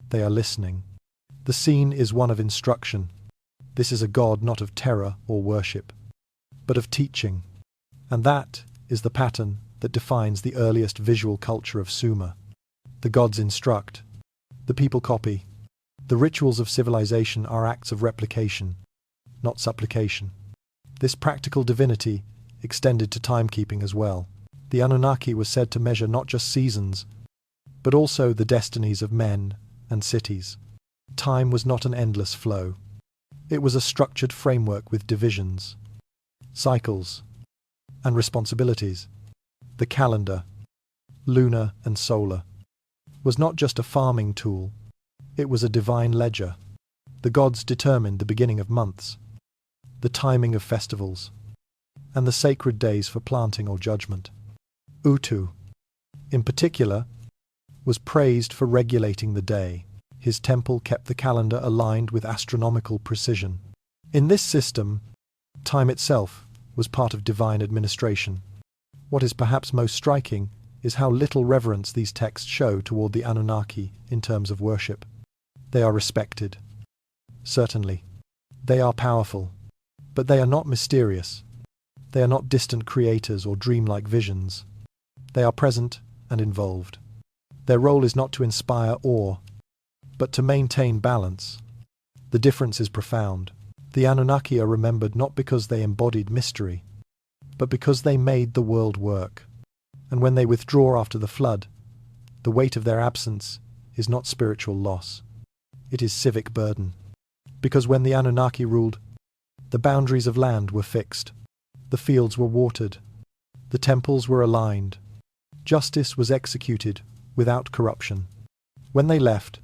They are listening. The scene is one of instruction. This is a god not of terror or worship, but of teaching. And that is the pattern that defines the earliest visual culture of Sumer. The gods instruct. The people copy. The rituals of civilization are acts of replication, not supplication. This practical divinity extended to timekeeping as well. The Anunnaki was said to measure not just seasons, but also the destinies of men and cities. Time was not an endless flow. It was a structured framework with divisions, cycles, and responsibilities. The calendar, lunar and solar, was not just a farming tool. It was a divine ledger. The gods determined the beginning of months, the timing of festivals, and the sacred days for planting or judgment. Utu, in particular, was praised for regulating the day. His temple kept the calendar aligned with astronomical precision. In this system, time itself was part of divine administration. What is perhaps most striking is how little reverence these texts show toward the Anunnaki in terms of worship. They are respected. Certainly. They are powerful. But they are not mysterious. They are not distant creators or dreamlike visions. They are present and involved. Their role is not to inspire awe, but to maintain balance. The difference is profound. The Anunnaki are remembered not because they embodied mystery, but because they made the world work. And when they withdraw after the flood, the weight of their absence is not spiritual loss. It is civic burden. Because when the Anunnaki ruled, the boundaries of land were fixed. The fields were watered. The temples were aligned. Justice was executed without corruption. When they left,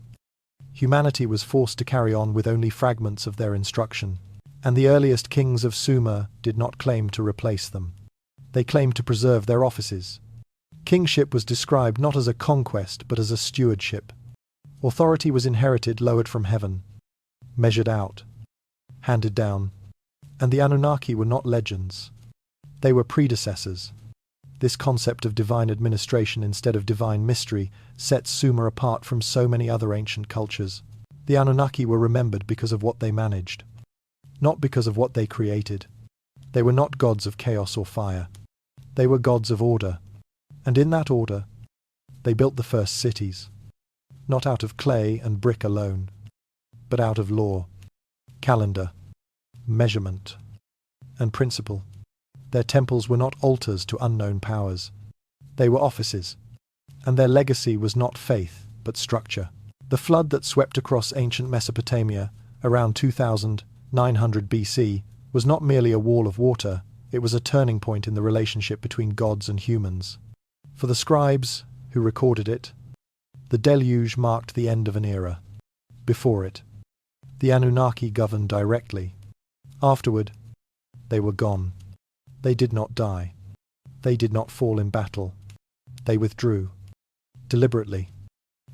humanity was forced to carry on with only fragments of their instruction, and the earliest kings of Sumer did not claim to replace them. They claimed to preserve their offices. Kingship was described not as a conquest but as a stewardship. Authority was inherited, lowered from heaven, measured out, handed down. And the Anunnaki were not legends. They were predecessors. This concept of divine administration instead of divine mystery sets Sumer apart from so many other ancient cultures. The Anunnaki were remembered because of what they managed, not because of what they created. They were not gods of chaos or fire. They were gods of order. And in that order, they built the first cities, not out of clay and brick alone, but out of law, calendar, measurement, and principle. Their temples were not altars to unknown powers. They were offices, and their legacy was not faith, but structure. The flood that swept across ancient Mesopotamia around 2900 BC was not merely a wall of water, it was a turning point in the relationship between gods and humans. For the scribes who recorded it, the deluge marked the end of an era. Before it, the Anunnaki governed directly. Afterward, they were gone. They did not die. They did not fall in battle. They withdrew, deliberately,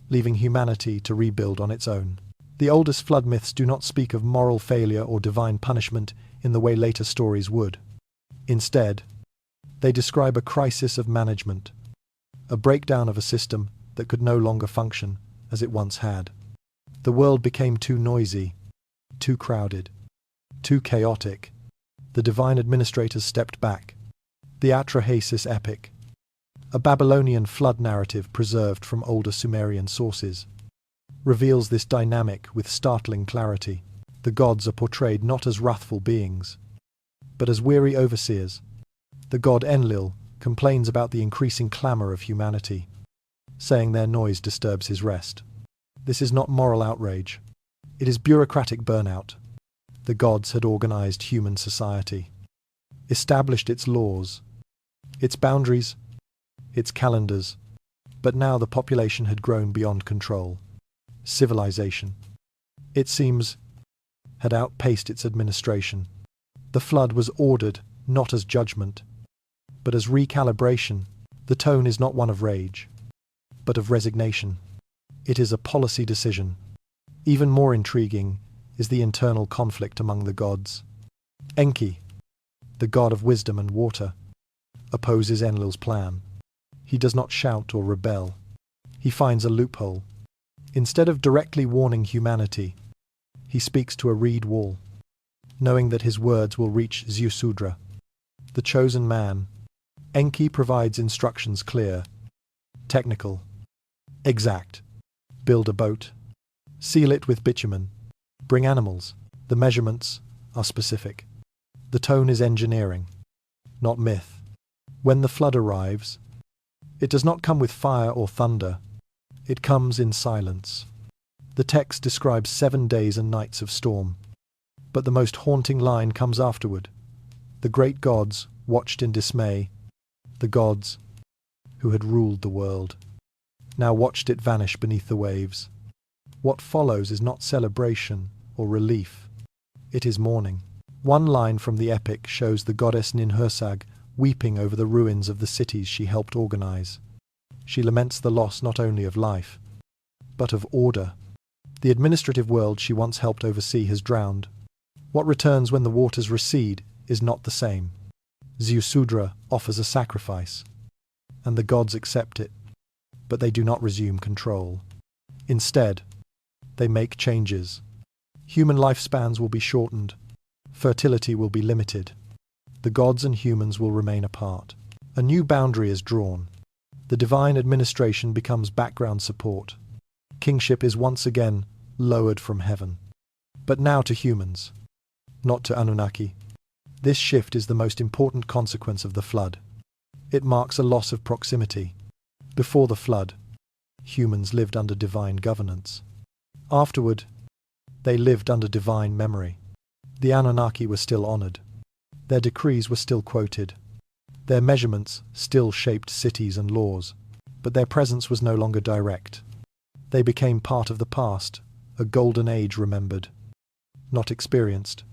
leaving humanity to rebuild on its own. The oldest flood myths do not speak of moral failure or divine punishment in the way later stories would. Instead, they describe a crisis of management, a breakdown of a system that could no longer function as it once had. The world became too noisy, too crowded, too chaotic. The divine administrators stepped back. The Atrahasis epic, a Babylonian flood narrative preserved from older Sumerian sources, reveals this dynamic with startling clarity. The gods are portrayed not as wrathful beings, but as weary overseers. The god Enlil complains about the increasing clamour of humanity, saying their noise disturbs his rest. This is not moral outrage. It is bureaucratic burnout. The gods had organised human society, established its laws, its boundaries, its calendars, but now the population had grown beyond control. Civilization, it seems, had outpaced its administration. The flood was ordered not as judgment, but as recalibration. The tone is not one of rage, but of resignation. It is a policy decision. Even more intriguing is the internal conflict among the gods. Enki, the god of wisdom and water, opposes Enlil's plan. He does not shout or rebel. He finds a loophole. Instead of directly warning humanity, he speaks to a reed wall, knowing that his words will reach Ziusudra, the chosen man. Enki provides instructions clear, technical, exact. Build a boat, seal it with bitumen, bring animals. The measurements are specific. The tone is engineering, not myth. When the flood arrives, it does not come with fire or thunder. It comes in silence. The text describes 7 days and nights of storm, but the most haunting line comes afterward. The great gods watched in dismay. The gods, who had ruled the world, now watched it vanish beneath the waves. What follows is not celebration or relief. It is mourning. One line from the epic shows the goddess Ninhursag weeping over the ruins of the cities she helped organize. She laments the loss not only of life, but of order. The administrative world she once helped oversee has drowned. What returns when the waters recede is not the same. Ziusudra offers a sacrifice, and the gods accept it, but they do not resume control. Instead, they make changes. Human lifespans will be shortened. Fertility will be limited. The gods and humans will remain apart. A new boundary is drawn. The divine administration becomes background support. Kingship is once again lowered from heaven, but now to humans, not to Anunnaki. This shift is the most important consequence of the flood. It marks a loss of proximity. Before the flood, humans lived under divine governance. Afterward, they lived under divine memory. The Anunnaki were still honored. Their decrees were still quoted. Their measurements still shaped cities and laws, but their presence was no longer direct. They became part of the past, a golden age remembered, not experienced.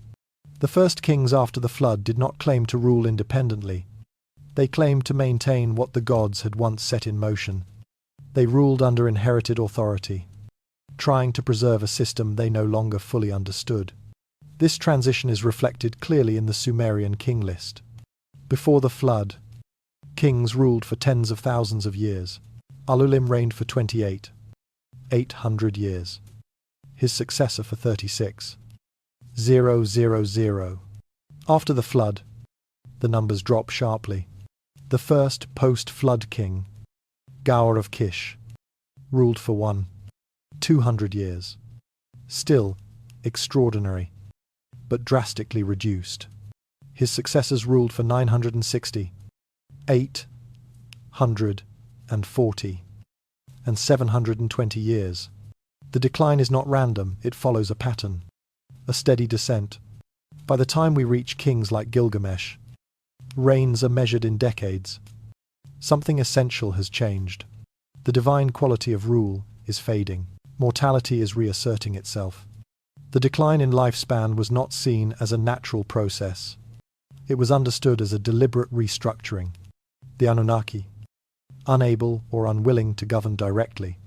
The first kings after the flood did not claim to rule independently. They claimed to maintain what the gods had once set in motion. They ruled under inherited authority, trying to preserve a system they no longer fully understood. This transition is reflected clearly in the Sumerian King List. Before the flood, kings ruled for tens of thousands of years. Ululim reigned for 800 years. His successor for 36,000. After the flood, the numbers drop sharply. The first post-flood king, Gaur of Kish, ruled for 200 years. Still extraordinary, but drastically reduced. His successors ruled for 960, 840, and 720 years. The decline is not random, it follows a pattern, a steady descent. By the time we reach kings like Gilgamesh, reigns are measured in decades. Something essential has changed. The divine quality of rule is fading. Mortality is reasserting itself. The decline in lifespan was not seen as a natural process. It was understood as a deliberate restructuring. The Anunnaki, unable or unwilling to govern directly,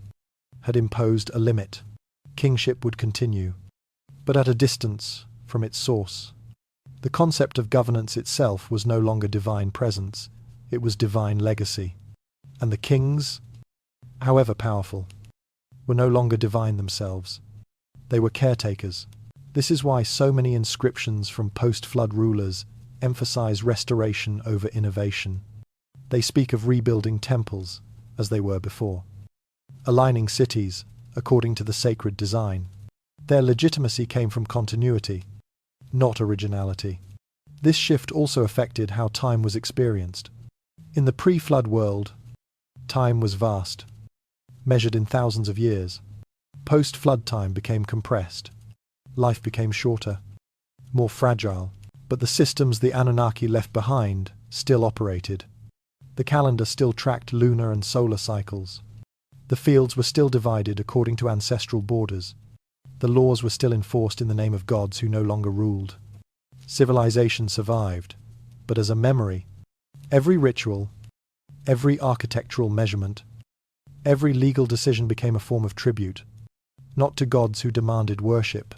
had imposed a limit. Kingship would continue, but at a distance from its source. The concept of governance itself was no longer divine presence, it was divine legacy. And the kings, however powerful, were no longer divine themselves. They were caretakers. This is why so many inscriptions from post-flood rulers emphasize restoration over innovation. They speak of rebuilding temples as they were before, aligning cities according to the sacred design. Their legitimacy came from continuity, not originality. This shift also affected how time was experienced. In the pre-flood world, time was vast, measured in thousands of years. Post-flood time became compressed. Life became shorter, more fragile, but the systems the Anunnaki left behind still operated. The calendar still tracked lunar and solar cycles. The fields were still divided according to ancestral borders. The laws were still enforced in the name of gods who no longer ruled. Civilization survived, but as a memory. Every ritual, every architectural measurement, every legal decision became a form of tribute, not to gods who demanded worship,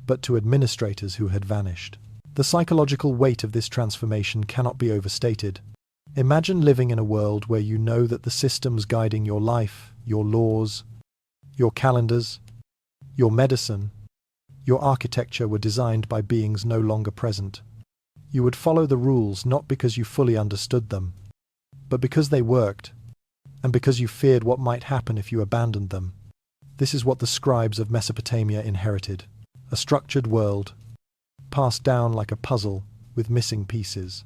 but to administrators who had vanished. The psychological weight of this transformation cannot be overstated. Imagine living in a world where you know that the systems guiding your life, your laws, your calendars, your medicine, your architecture were designed by beings no longer present. You would follow the rules not because you fully understood them, but because they worked, and because you feared what might happen if you abandoned them. This is what the scribes of Mesopotamia inherited: a structured world, passed down like a puzzle with missing pieces,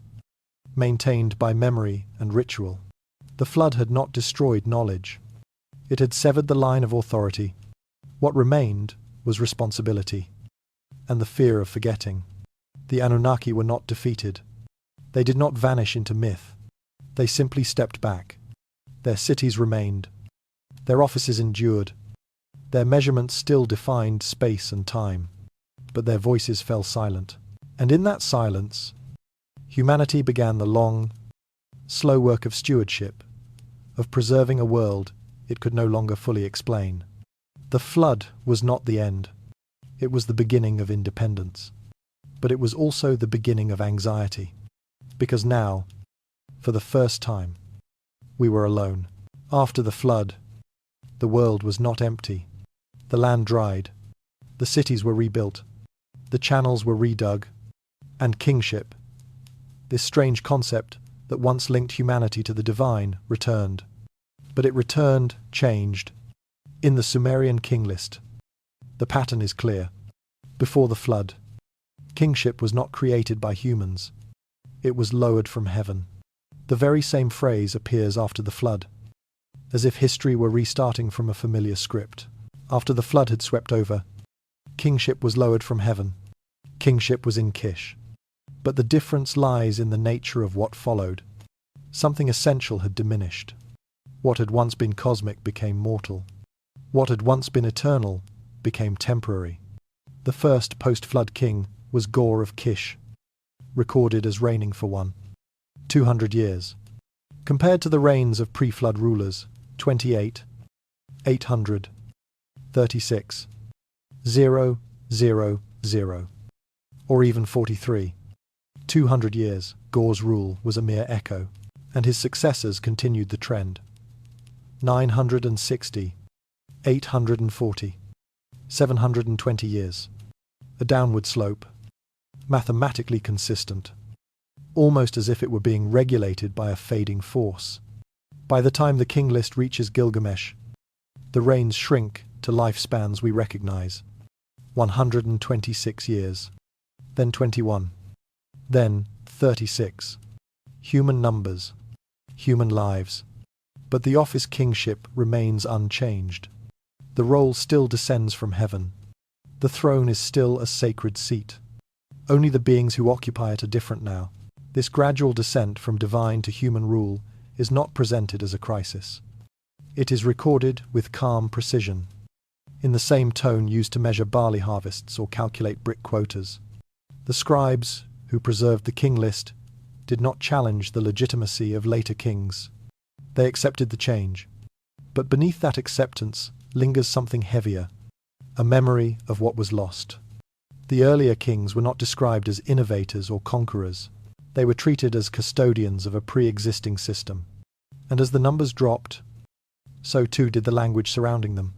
maintained by memory and ritual. The flood had not destroyed knowledge. It had severed the line of authority. What remained was responsibility, and the fear of forgetting. The Anunnaki were not defeated. They did not vanish into myth. They simply stepped back. Their cities remained. Their offices endured. Their measurements still defined space and time. But their voices fell silent. And in that silence, humanity began the long, slow work of stewardship, of preserving a world it could no longer fully explain. The flood was not the end. It was the beginning of independence. But it was also the beginning of anxiety. Because now, for the first time, we were alone. After the flood, the world was not empty. The land dried. The cities were rebuilt. The channels were redug. And kingship, this strange concept that once linked humanity to the divine, returned. But it returned, changed. In the Sumerian King List, the pattern is clear. Before the flood, kingship was not created by humans. It was lowered from heaven. The very same phrase appears after the flood, as if history were restarting from a familiar script. After the flood had swept over, kingship was lowered from heaven. Kingship was in Kish. But the difference lies in the nature of what followed. Something essential had diminished. What had once been cosmic became mortal. What had once been eternal became temporary. The first post-flood king was Gore of Kish, recorded as reigning for 200 years. Compared to the reigns of pre-flood rulers, 28, 800, 36, 0, 0, 0, or even 43. 200 years, Gore's rule was a mere echo, and his successors continued the trend. 960, 840, 720 years. A downward slope, mathematically consistent, almost as if it were being regulated by a fading force. By the time the King List reaches Gilgamesh, the reigns shrink to lifespans we recognize. 126 years, then 21, then 36. Human numbers, human lives. But the office kingship remains unchanged. The role still descends from heaven. The throne is still a sacred seat. Only the beings who occupy it are different now. This gradual descent from divine to human rule is not presented as a crisis. It is recorded with calm precision, in the same tone used to measure barley harvests or calculate brick quotas. The scribes, who preserved the King List, did not challenge the legitimacy of later kings. They accepted the change. But beneath that acceptance lingers something heavier, a memory of what was lost. The earlier kings were not described as innovators or conquerors. They were treated as custodians of a pre-existing system. And as the numbers dropped, so too did the language surrounding them.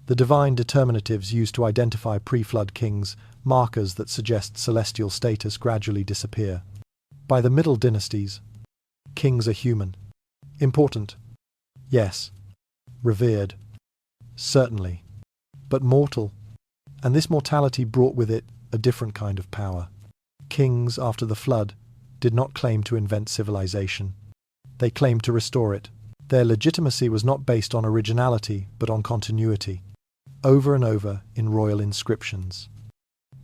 The divine determinatives used to identify pre-flood kings, markers that suggest celestial status, gradually disappear. By the Middle Dynasties, kings are human. Important. Yes. Revered. Certainly. But mortal. And this mortality brought with it a different kind of power. Kings, after the flood, did not claim to invent civilization. They claimed to restore it. Their legitimacy was not based on originality, but on continuity. Over and over in royal inscriptions.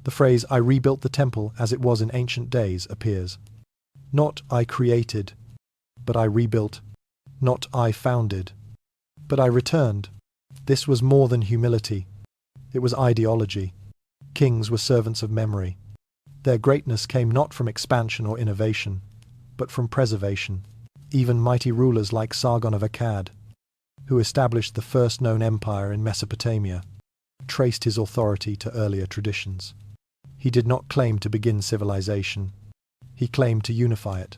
The phrase, "I rebuilt the temple as it was in ancient days," appears. Not "I created," but "I rebuilt." Not "I founded," but "I returned." This was more than humility. It was ideology. Kings were servants of memory. Their greatness came not from expansion or innovation, but from preservation. Even mighty rulers like Sargon of Akkad, who established the first known empire in Mesopotamia, traced his authority to earlier traditions. He did not claim to begin civilization. He claimed to unify it.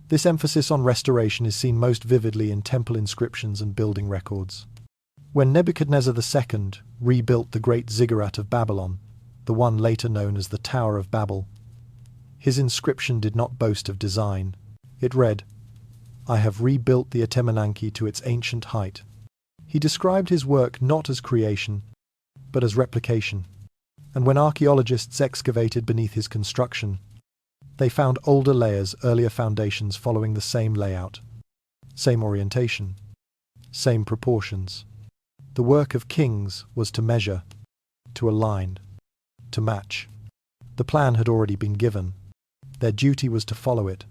This emphasis on restoration is seen most vividly in temple inscriptions and building records. When Nebuchadnezzar II rebuilt the great ziggurat of Babylon, the one later known as the Tower of Babel, his inscription did not boast of design. It read, "I have rebuilt the Anunnaki to its ancient height." He described his work not as creation, but as replication. And when archaeologists excavated beneath his construction, they found older layers, earlier foundations following the same layout, same orientation, same proportions. The work of kings was to measure, to align, to match. The plan had already been given. Their duty was to follow it.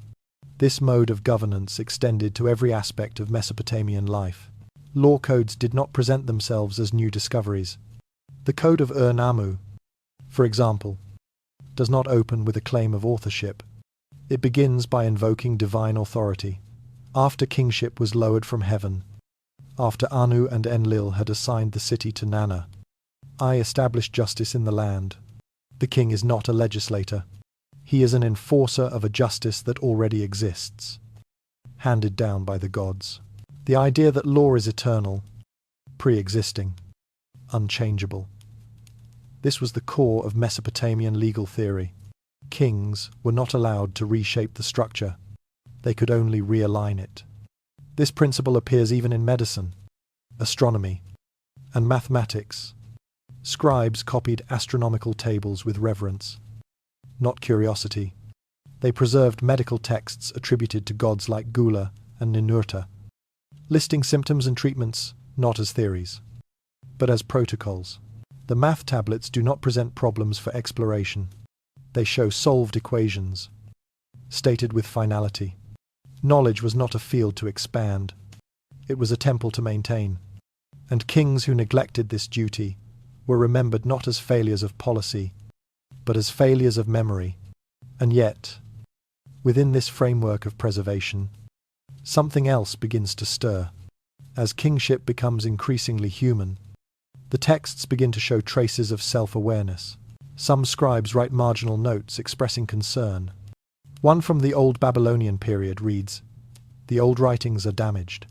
This mode of governance extended to every aspect of Mesopotamian life. Law codes did not present themselves as new discoveries. The Code of Ur-Nammu, for example, does not open with a claim of authorship. It begins by invoking divine authority. After kingship was lowered from heaven, after Anu and Enlil had assigned the city to Nana, I established justice in the land. The king is not a legislator. He is an enforcer of a justice that already exists, handed down by the gods. The idea that law is eternal, pre-existing, unchangeable. This was the core of Mesopotamian legal theory. Kings were not allowed to reshape the structure. They could only realign it. This principle appears even in medicine, astronomy, and mathematics. Scribes copied astronomical tables with reverence, not curiosity. They preserved medical texts attributed to gods like Gula and Ninurta, listing symptoms and treatments not as theories, but as protocols. The math tablets do not present problems for exploration. They show solved equations, stated with finality. Knowledge was not a field to expand. It was a temple to maintain. And kings who neglected this duty were remembered not as failures of policy, but as failures of memory. And yet, within this framework of preservation, something else begins to stir. As kingship becomes increasingly human, the texts begin to show traces of self-awareness. Some scribes write marginal notes expressing concern. One from the Old Babylonian period reads, "The old writings are damaged.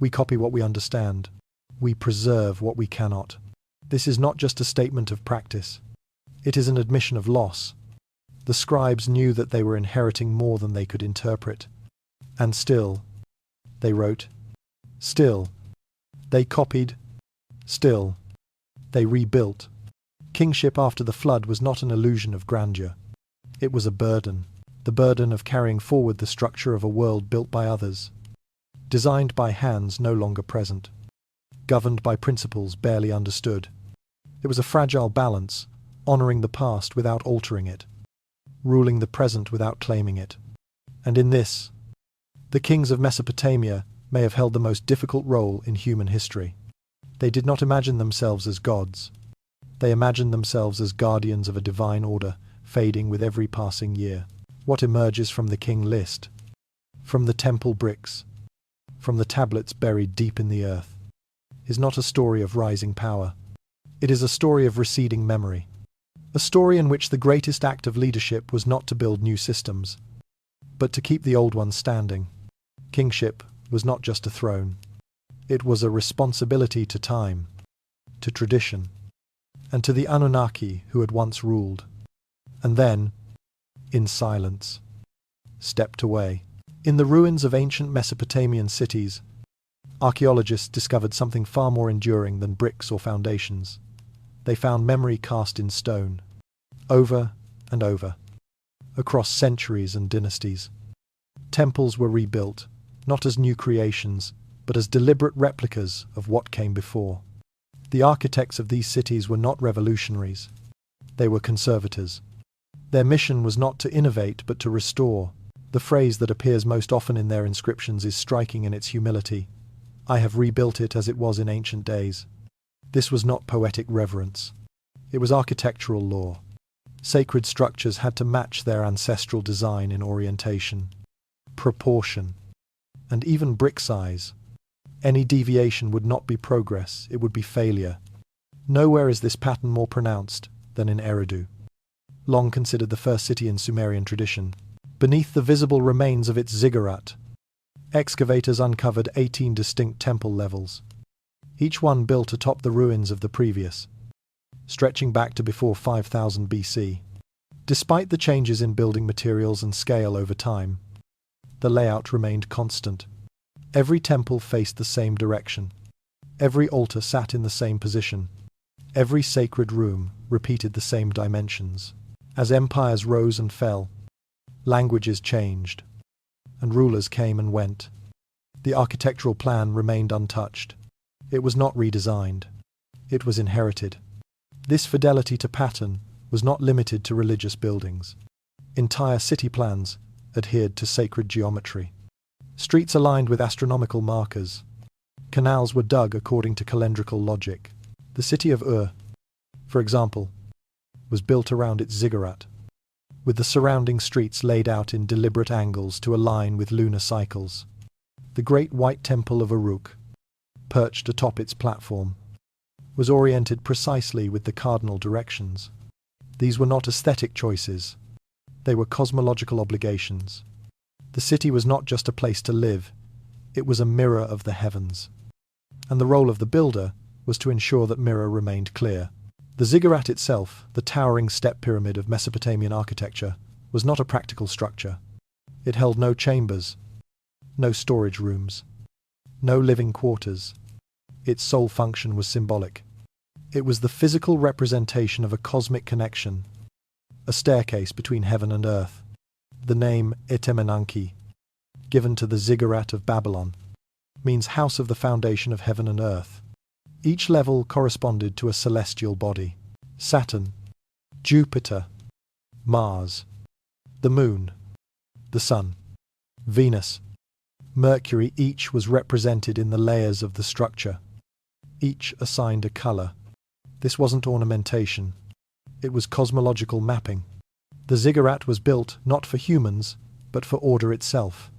We copy what we understand. We preserve what we cannot." This is not just a statement of practice. It is an admission of loss. The scribes knew that they were inheriting more than they could interpret. And still, they wrote. Still, they copied. Still, they rebuilt. Kingship after the flood was not an illusion of grandeur. It was a burden. The burden of carrying forward the structure of a world built by others, designed by hands no longer present, governed by principles barely understood. It was a fragile balance, honoring the past without altering it, ruling the present without claiming it. And in this, the kings of Mesopotamia may have held the most difficult role in human history. They did not imagine themselves as gods. They imagined themselves as guardians of a divine order, fading with every passing year. What emerges from the King List, from the temple bricks, from the tablets buried deep in the earth, is not a story of rising power. It is a story of receding memory. A story in which the greatest act of leadership was not to build new systems, but to keep the old ones standing. Kingship was not just a throne. It was a responsibility to time, to tradition, and to the Anunnaki who had once ruled. And then, in silence, stepped away. In the ruins of ancient Mesopotamian cities, archaeologists discovered something far more enduring than bricks or foundations. They found memory cast in stone, over and over, across centuries and dynasties. Temples were rebuilt, not as new creations, but as deliberate replicas of what came before. The architects of these cities were not revolutionaries. They were conservators. Their mission was not to innovate, but to restore. The phrase that appears most often in their inscriptions is striking in its humility. I have rebuilt it as it was in ancient days. This was not poetic reverence. It was architectural law. Sacred structures had to match their ancestral design in orientation, proportion, and even brick size. Any deviation would not be progress, it would be failure. Nowhere is this pattern more pronounced than in Eridu, long considered the first city in Sumerian tradition. Beneath the visible remains of its ziggurat, excavators uncovered 18 distinct temple levels, each one built atop the ruins of the previous, stretching back to before 5000 BC. Despite the changes in building materials and scale over time, the layout remained constant. Every temple faced the same direction. Every altar sat in the same position. Every sacred room repeated the same dimensions. As empires rose and fell, languages changed, and rulers came and went. The architectural plan remained untouched. It was not redesigned. It was inherited. This fidelity to pattern was not limited to religious buildings. Entire city plans adhered to sacred geometry. Streets aligned with astronomical markers. Canals were dug according to calendrical logic. The city of Ur, for example, was built around its ziggurat, with the surrounding streets laid out in deliberate angles to align with lunar cycles. The great white temple of Uruk, perched atop its platform, was oriented precisely with the cardinal directions. These were not aesthetic choices. They were cosmological obligations. The city was not just a place to live, it was a mirror of the heavens. And the role of the builder was to ensure that mirror remained clear. The ziggurat itself, the towering step pyramid of Mesopotamian architecture, was not a practical structure. It held no chambers, no storage rooms, no living quarters. Its sole function was symbolic. It was the physical representation of a cosmic connection, a staircase between heaven and earth. The name Etemenanki, given to the ziggurat of Babylon, means house of the foundation of heaven and earth. Each level corresponded to a celestial body: Saturn, Jupiter, Mars, the Moon, the Sun, Venus, Mercury. Each was represented in the layers of the structure. Each assigned a color. This wasn't ornamentation. It was cosmological mapping. The ziggurat was built not for humans, but for order itself.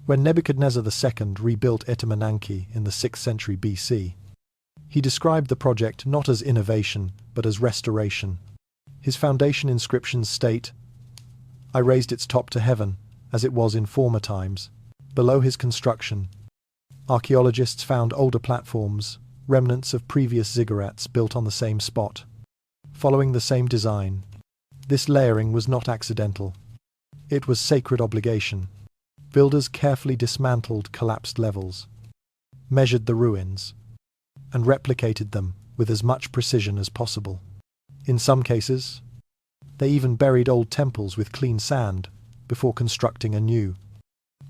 When Nebuchadnezzar II rebuilt Etemenanki in the 6th century BC, he described the project not as innovation, but as restoration. His foundation inscriptions state, "I raised its top to heaven, as it was in former times." Below his construction, archaeologists found older platforms, remnants of previous ziggurats built on the same spot, following the same design. This layering was not accidental. It was sacred obligation. Builders carefully dismantled collapsed levels, measured the ruins, and replicated them with as much precision as possible. In some cases, they even buried old temples with clean sand before constructing anew,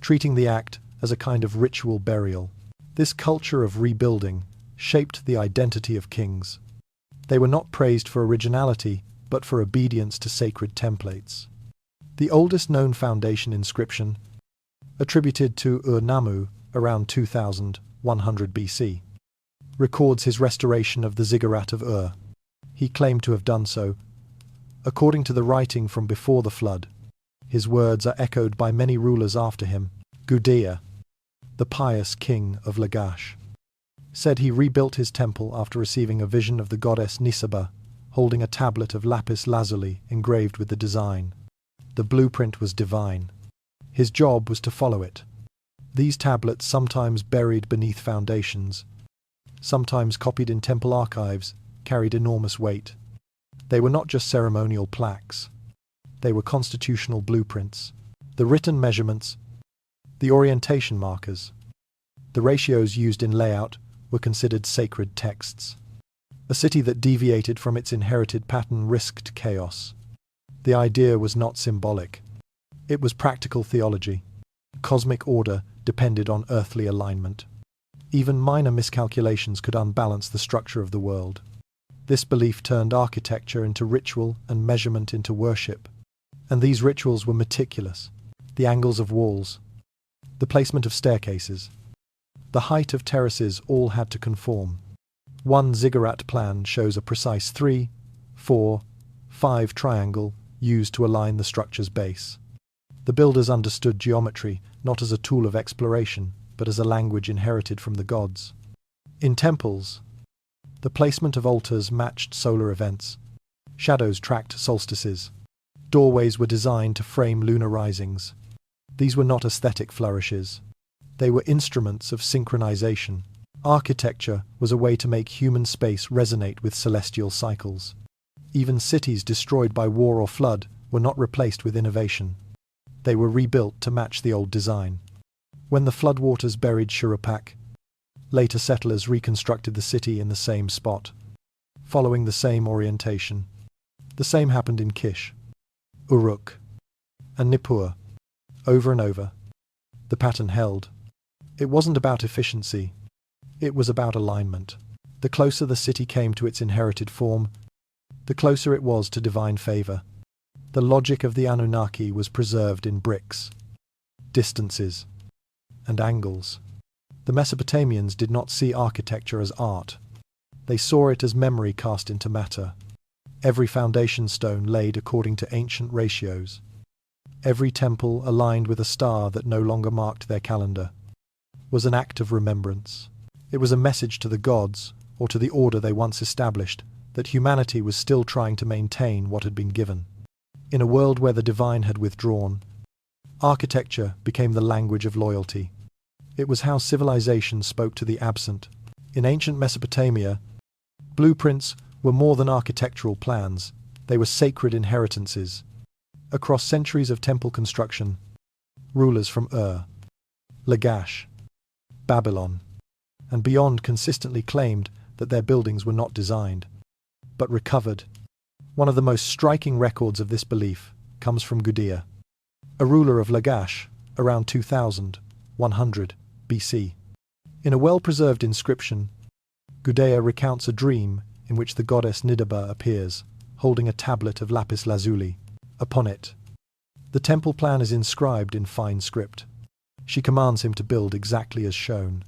treating the act as a kind of ritual burial. This culture of rebuilding shaped the identity of kings. They were not praised for originality, but for obedience to sacred templates. The oldest known foundation inscription, attributed to Ur-Nammu around 2100 BC, records his restoration of the ziggurat of Ur. He claimed to have done so, according to the writing from before the flood. His words are echoed by many rulers after him. Gudea, the pious king of Lagash, said he rebuilt his temple after receiving a vision of the goddess Nisaba, holding a tablet of lapis lazuli engraved with the design. The blueprint was divine. His job was to follow it. These tablets, sometimes buried beneath foundations, sometimes copied in temple archives, carried enormous weight. They were not just ceremonial plaques. They were constitutional blueprints. The written measurements, the orientation markers, the ratios used in layout were considered sacred texts. A city that deviated from its inherited pattern risked chaos. The idea was not symbolic. It was practical theology. Cosmic order depended on earthly alignment. Even minor miscalculations could unbalance the structure of the world. This belief turned architecture into ritual and measurement into worship. And these rituals were meticulous. The angles of walls, the placement of staircases, the height of terraces all had to conform. One ziggurat plan shows a precise 3, 4, 5 triangle used to align the structure's base. The builders understood geometry not as a tool of exploration, but as a language inherited from the gods. In temples, the placement of altars matched solar events. Shadows tracked solstices. Doorways were designed to frame lunar risings. These were not aesthetic flourishes. They were instruments of synchronization. Architecture was a way to make human space resonate with celestial cycles. Even cities destroyed by war or flood were not replaced with innovation. They were rebuilt to match the old design. When the floodwaters buried Shurupak, later settlers reconstructed the city in the same spot, following the same orientation. The same happened in Kish, Uruk, and Nippur. Over and over, the pattern held. It wasn't about efficiency. It was about alignment. The closer the city came to its inherited form, the closer it was to divine favor. The logic of the Anunnaki was preserved in bricks, distances, and angles. The Mesopotamians did not see architecture as art. They saw it as memory cast into matter. Every foundation stone laid according to ancient ratios. Every temple aligned with a star that no longer marked their calendar was an act of remembrance. It was a message to the gods, or to the order they once established, that humanity was still trying to maintain what had been given. In a world where the divine had withdrawn, architecture became the language of loyalty. It was how civilization spoke to the absent. In ancient Mesopotamia, blueprints were more than architectural plans. They were sacred inheritances. Across centuries of temple construction, rulers from Ur, Lagash, Babylon, and beyond consistently claimed that their buildings were not designed, but recovered. One of the most striking records of this belief comes from Gudea, a ruler of Lagash around 2100 BC. In a well-preserved inscription, Gudea recounts a dream in which the goddess Nidaba appears, holding a tablet of lapis lazuli. Upon it, the temple plan is inscribed in fine script. She commands him to build exactly as shown.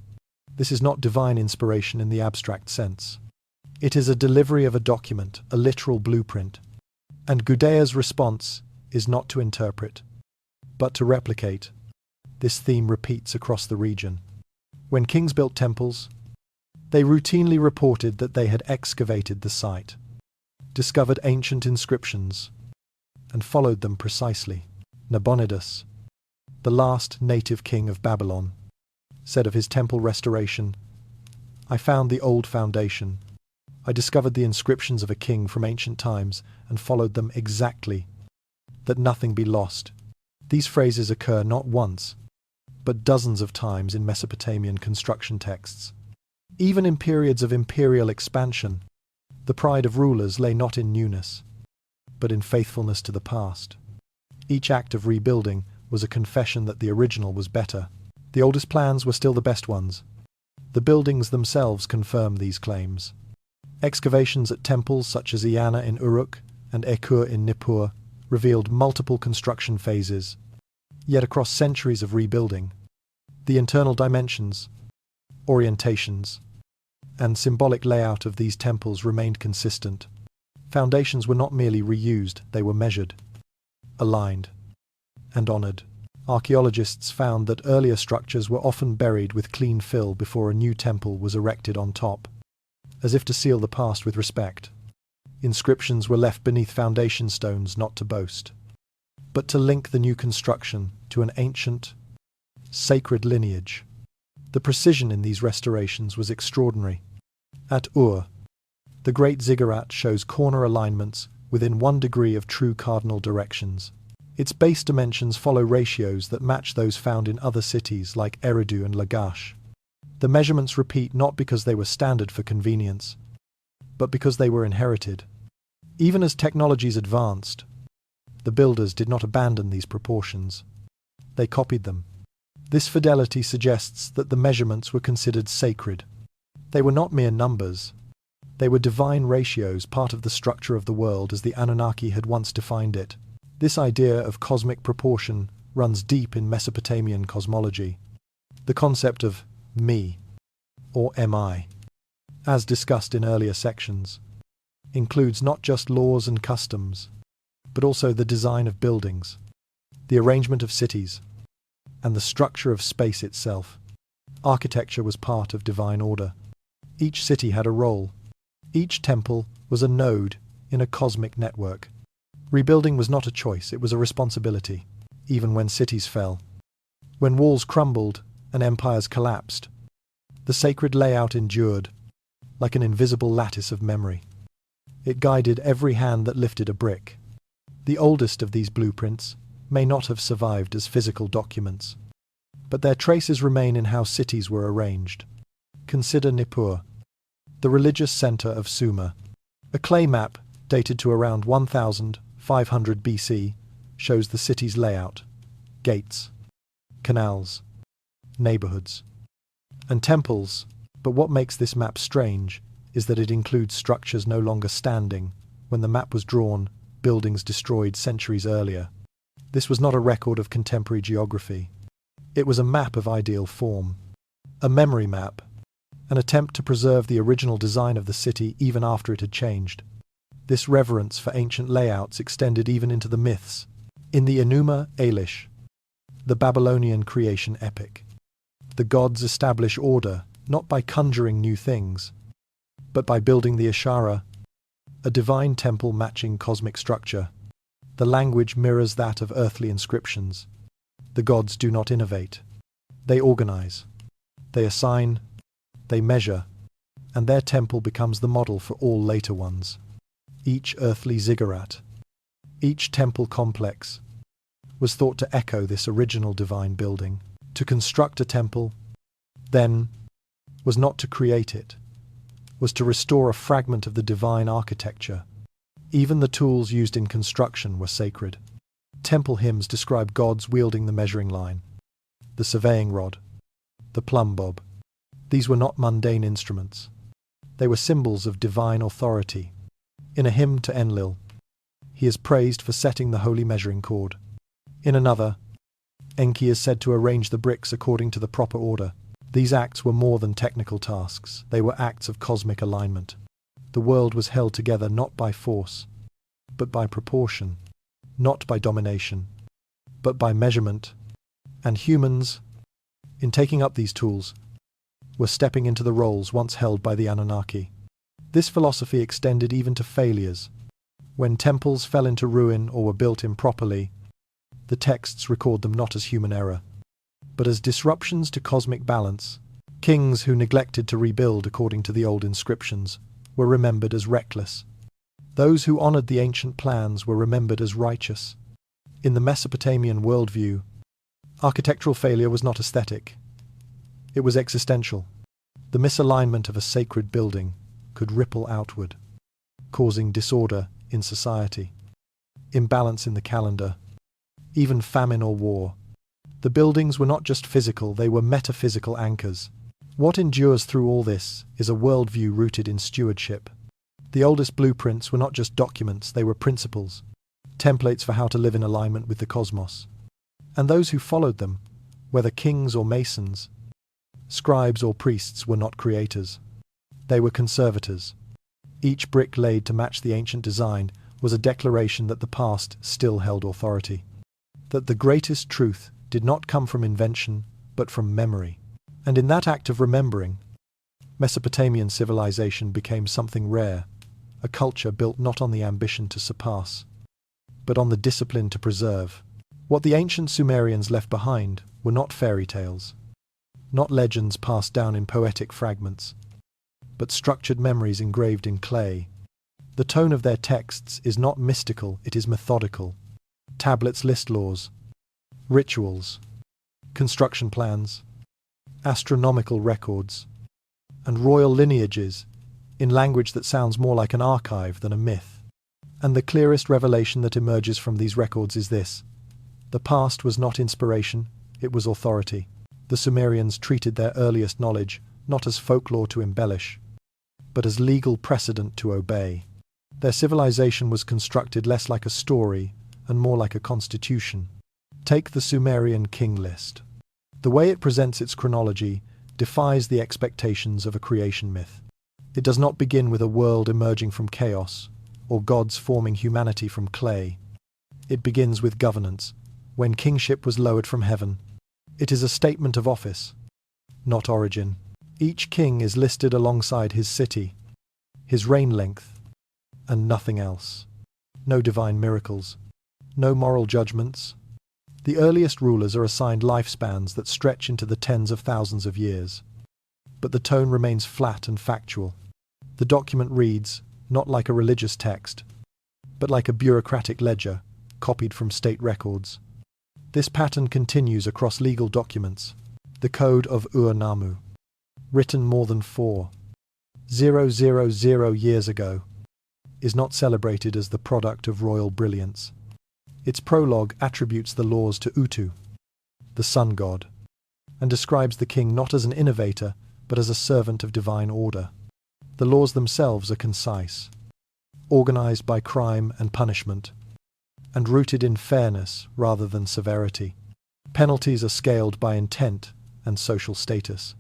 This is not divine inspiration in the abstract sense. It is a delivery of a document, a literal blueprint. And Gudea's response is not to interpret, but to replicate. This theme repeats across the region. When kings built temples, they routinely reported that they had excavated the site, discovered ancient inscriptions, and followed them precisely. Nabonidus, the last native king of Babylon, said of his temple restoration, "I found the old foundation. I discovered the inscriptions of a king from ancient times and followed them exactly, that nothing be lost." These phrases occur not once, but dozens of times in Mesopotamian construction texts. Even in periods of imperial expansion, the pride of rulers lay not in newness, but in faithfulness to the past. Each act of rebuilding was a confession that the original was better. The oldest plans were still the best ones. The buildings themselves confirm these claims. Excavations at temples such as Iana in Uruk and Ekur in Nippur revealed multiple construction phases. Yet across centuries of rebuilding, the internal dimensions, orientations, and symbolic layout of these temples remained consistent. Foundations were not merely reused, they were measured, aligned, and honored. Archaeologists found that earlier structures were often buried with clean fill before a new temple was erected on top, as if to seal the past with respect. Inscriptions were left beneath foundation stones not to boast, but to link the new construction to an ancient, sacred lineage. The precision in these restorations was extraordinary. At Ur, the Great Ziggurat shows corner alignments within 1 degree of true cardinal directions. Its base dimensions follow ratios that match those found in other cities like Eridu and Lagash. The measurements repeat not because they were standard for convenience, but because they were inherited. Even as technologies advanced, the builders did not abandon these proportions. They copied them. This fidelity suggests that the measurements were considered sacred. They were not mere numbers. They were divine ratios, part of the structure of the world as the Anunnaki had once defined it. This idea of cosmic proportion runs deep in Mesopotamian cosmology. The concept of me, or mi, as discussed in earlier sections, includes not just laws and customs, but also the design of buildings, the arrangement of cities, and the structure of space itself. Architecture was part of divine order. Each city had a role. Each temple was a node in a cosmic network. Rebuilding was not a choice, it was a responsibility, even when cities fell. When walls crumbled and empires collapsed, the sacred layout endured, like an invisible lattice of memory. It guided every hand that lifted a brick. The oldest of these blueprints may not have survived as physical documents, but their traces remain in how cities were arranged. Consider Nippur, the religious center of Sumer. A clay map dated to around 1500 BC shows the city's layout: gates, canals, neighborhoods, and temples. But what makes this map strange is that it includes structures no longer standing when the map was drawn, buildings destroyed centuries earlier. This was not a record of contemporary geography. It was a map of ideal form, a memory map, an attempt to preserve the original design of the city even after it had changed. This reverence for ancient layouts extended even into the myths. In the Enuma Elish, the Babylonian creation epic, the gods establish order not by conjuring new things, but by building the Ashara, a divine temple matching cosmic structure. The language mirrors that of earthly inscriptions. The gods do not innovate. They organize. They assign. They measure. And their temple becomes the model for all later ones. Each earthly ziggurat, each temple complex, was thought to echo this original divine building. To construct a temple, then, was not to create it, was to restore a fragment of the divine architecture. Even the tools used in construction were sacred. Temple hymns describe gods wielding the measuring line, the surveying rod, the plumb bob. These were not mundane instruments. They were symbols of divine authority. In a hymn to Enlil, he is praised for setting the holy measuring cord. In another, Enki is said to arrange the bricks according to the proper order. These acts were more than technical tasks. They were acts of cosmic alignment. The world was held together not by force, but by proportion, not by domination, but by measurement. And humans, in taking up these tools, were stepping into the roles once held by the Anunnaki. This philosophy extended even to failures. When temples fell into ruin or were built improperly, the texts record them not as human error, but as disruptions to cosmic balance. Kings who neglected to rebuild according to the old inscriptions were remembered as reckless. Those who honored the ancient plans were remembered as righteous. In the Mesopotamian worldview, architectural failure was not aesthetic. It was existential. The misalignment of a sacred building could ripple outward, causing disorder in society, imbalance in the calendar, even famine or war. The buildings were not just physical, they were metaphysical anchors. What endures through all this is a worldview rooted in stewardship. The oldest blueprints were not just documents, they were principles, templates for how to live in alignment with the cosmos. And those who followed them, whether kings or masons, scribes or priests, were not creators. They were conservators. Each brick laid to match the ancient design was a declaration that the past still held authority. that the greatest truth did not come from invention, but from memory. And in that act of remembering, Mesopotamian civilization became something rare, a culture built not on the ambition to surpass, but on the discipline to preserve. What the ancient Sumerians left behind were not fairy tales, not legends passed down in poetic fragments, but structured memories engraved in clay. The tone of their texts is not mystical, it is methodical. Tablets list laws, rituals, construction plans, astronomical records, and royal lineages in language that sounds more like an archive than a myth. And the clearest revelation that emerges from these records is this: the past was not inspiration, it was authority. The Sumerians treated their earliest knowledge not as folklore to embellish, but as legal precedent to obey. Their civilization was constructed less like a story and more like a constitution. Take the Sumerian King List. The way it presents its chronology defies the expectations of a creation myth. It does not begin with a world emerging from chaos, or gods forming humanity from clay. It begins with governance, when kingship was lowered from heaven. It is a statement of office, not origin. Each king is listed alongside his city, his reign length, and nothing else. No divine miracles, no moral judgments. The earliest rulers are assigned lifespans that stretch into the tens of thousands of years. But the tone remains flat and factual. The document reads, not like a religious text, but like a bureaucratic ledger, copied from state records. This pattern continues across legal documents. The Code of Ur-Nammu, written more than 4,000 years ago, is not celebrated as the product of royal brilliance. Its prologue attributes the laws to Utu, the sun god, and describes the king not as an innovator, but as a servant of divine order. The laws themselves are concise, organized by crime and punishment, and rooted in fairness rather than severity. Penalties are scaled by intent and social status.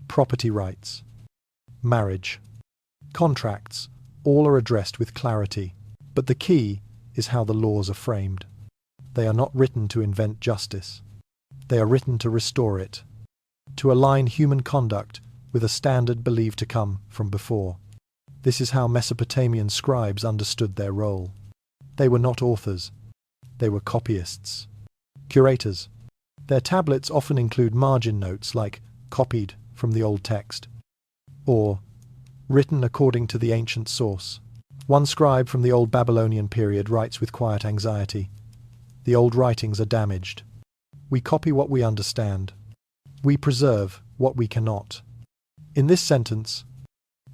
Property rights, marriage, contracts, all are addressed with clarity. But the key is how the laws are framed. They are not written to invent justice. They are written to restore it, to align human conduct with a standard believed to come from before. This is how Mesopotamian scribes understood their role. They were not authors. They were copyists, curators. Their tablets often include margin notes like copied from the old text, or written according to the ancient source. One scribe from the old Babylonian period writes with quiet anxiety, "The old writings are damaged. We copy what we understand. We preserve what we cannot." In this sentence,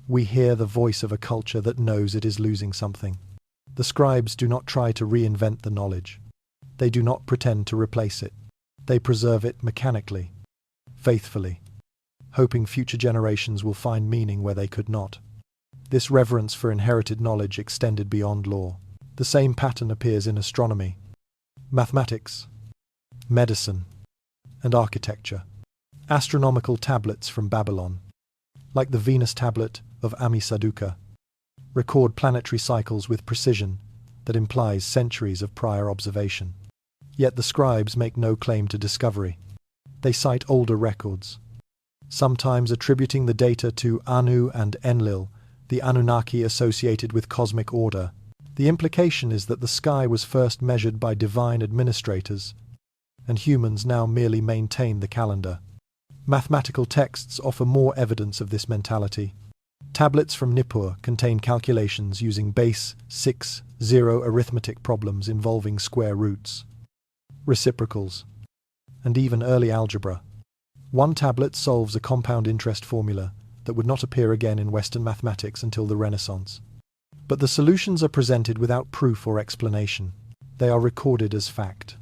we hear the voice of a culture that knows it is losing something. The scribes do not try to reinvent the knowledge. They do not pretend to replace it. They preserve it mechanically, faithfully, hoping future generations will find meaning where they could not. This reverence for inherited knowledge extended beyond law. The same pattern appears in astronomy, mathematics, medicine, and architecture. Astronomical tablets from Babylon, like the Venus tablet of Amisaduqa, record planetary cycles with precision that implies centuries of prior observation. Yet the scribes make no claim to discovery. They cite older records, sometimes attributing the data to Anu and Enlil, the Anunnaki associated with cosmic order. The implication is that the sky was first measured by divine administrators, and humans now merely maintain the calendar. Mathematical texts offer more evidence of this mentality. Tablets from Nippur contain calculations using base 6-0 arithmetic problems involving square roots, reciprocals, and even early algebra. One tablet solves a compound interest formula that would not appear again in Western mathematics until the Renaissance. But the solutions are presented without proof or explanation. They are recorded as fact.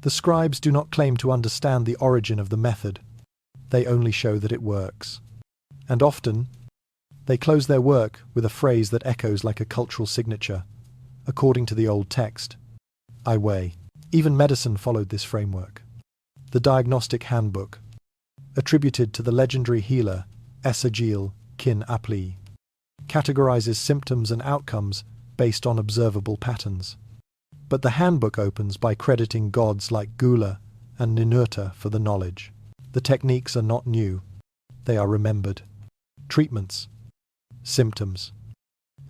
The scribes do not claim to understand the origin of the method. They only show that it works. And often, they close their work with a phrase that echoes like a cultural signature. According to the old text, I weigh. Even medicine followed this framework. The Diagnostic Handbook, attributed to the legendary healer Esagil Kin Apli, categorizes symptoms and outcomes based on observable patterns. But the handbook opens by crediting gods like Gula and Ninurta for the knowledge. The techniques are not new. They are remembered. Treatments, symptoms,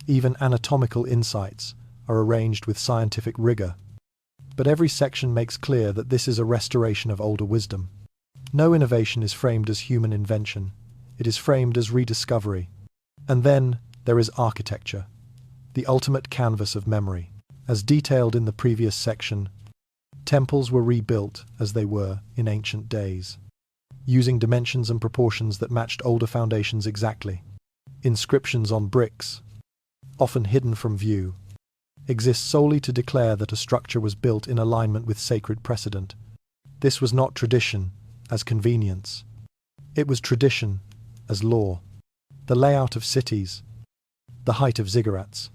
even anatomical insights are arranged with scientific rigor. But every section makes clear that this is a restoration of older wisdom. No innovation is framed as human invention. It is framed as rediscovery. And then there is architecture, the ultimate canvas of memory. As detailed in the previous section, temples were rebuilt as they were in ancient days, using dimensions and proportions that matched older foundations exactly. Inscriptions on bricks, often hidden from view, exist solely to declare that a structure was built in alignment with sacred precedent. This was not tradition as convenience. It was tradition as law. The layout of cities, the height of ziggurats,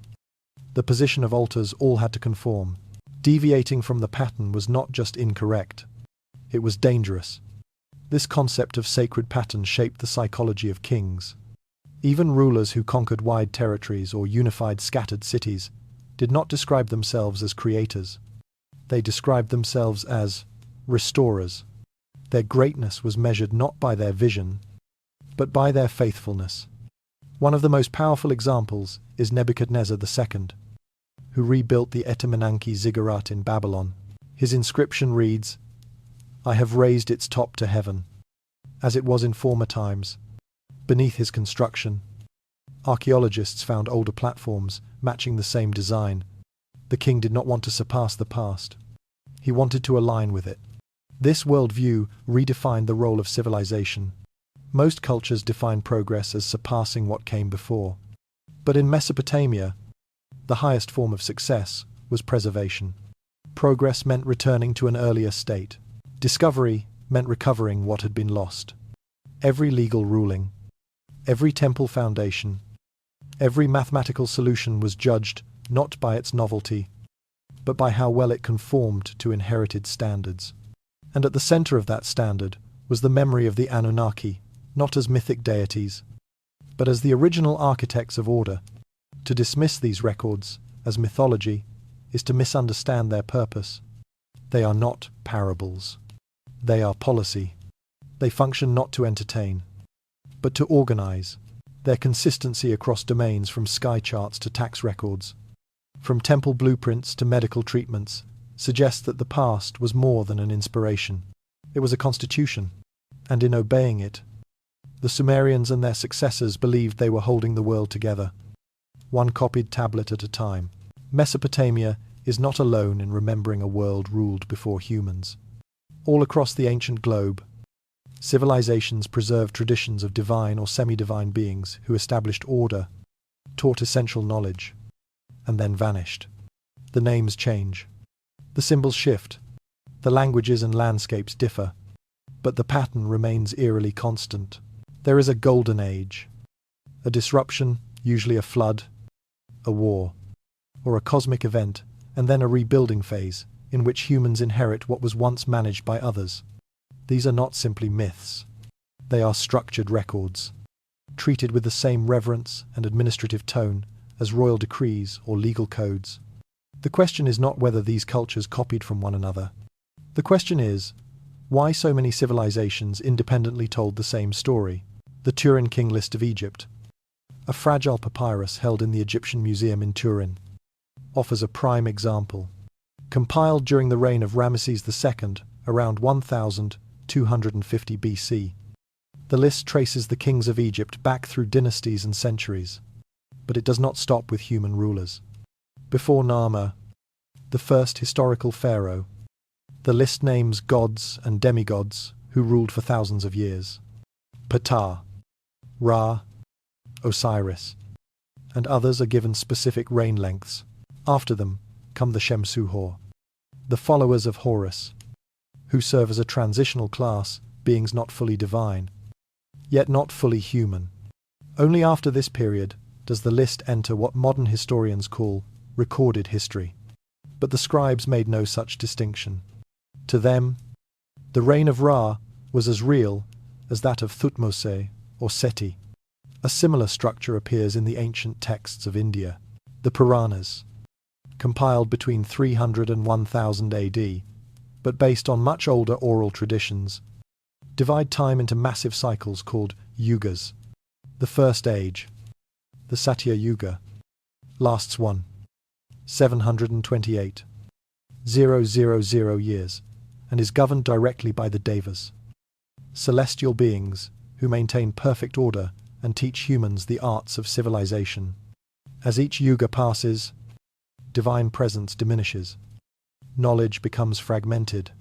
the position of altars all had to conform. Deviating from the pattern was not just incorrect, it was dangerous. This concept of sacred pattern shaped the psychology of kings. Even rulers who conquered wide territories or unified scattered cities did not describe themselves as creators. They described themselves as restorers. Their greatness was measured not by their vision, but by their faithfulness. One of the most powerful examples is Nebuchadnezzar II, who rebuilt the Anunnaki ziggurat in Babylon. His inscription reads, "I have raised its top to heaven," as it was in former times. Beneath his construction, archaeologists found older platforms matching the same design. The king did not want to surpass the past. He wanted to align with it. This worldview redefined the role of civilization. Most cultures define progress as surpassing what came before. But in Mesopotamia, the highest form of success was preservation. Progress meant returning to an earlier state. Discovery meant recovering what had been lost. Every legal ruling, every temple foundation, every mathematical solution was judged not by its novelty, but by how well it conformed to inherited standards. And at the center of that standard was the memory of the Anunnaki, not as mythic deities, but as the original architects of order. To dismiss these records as mythology is to misunderstand their purpose. They are not parables. They are policy. They function not to entertain, but to organize. Their consistency across domains, from sky charts to tax records, from temple blueprints to medical treatments, suggests that the past was more than an inspiration. It was a constitution, and in obeying it, the Sumerians and their successors believed they were holding the world together, one copied tablet at a time. Mesopotamia is not alone in remembering a world ruled before humans. All across the ancient globe, civilizations preserved traditions of divine or semi-divine beings who established order, taught essential knowledge, and then vanished. The names change. The symbols shift. The languages and landscapes differ. But the pattern remains eerily constant. There is a golden age. A disruption, usually a flood, a war, or a cosmic event, and then a rebuilding phase, in which humans inherit what was once managed by others. These are not simply myths. They are structured records, treated with the same reverence and administrative tone as royal decrees or legal codes. The question is not whether these cultures copied from one another. The question is, why so many civilizations independently told the same story? The Sumerian King List of Egypt, a fragile papyrus held in the Egyptian Museum in Turin, offers a prime example. Compiled during the reign of Ramesses II, around 1250 BC, the list traces the kings of Egypt back through dynasties and centuries, but it does not stop with human rulers. Before Narmer, the first historical pharaoh, the list names gods and demigods who ruled for thousands of years. Ptah, Ra, Osiris, and others are given specific reign lengths. After them come the Shemsu-Hor, the followers of Horus, who serve as a transitional class, beings not fully divine, yet not fully human. Only after this period does the list enter what modern historians call recorded history. But the scribes made no such distinction. To them, the reign of Ra was as real as that of Thutmose or Seti. A similar structure appears in the ancient texts of India, the Puranas, compiled between 300 and 1000 AD, but based on much older oral traditions, divide time into massive cycles called yugas. The first age, the Satya Yuga, lasts 728,000 years, and is governed directly by the Devas, celestial beings who maintain perfect order and teach humans the arts of civilization. As each yuga passes, divine presence diminishes, knowledge becomes fragmented,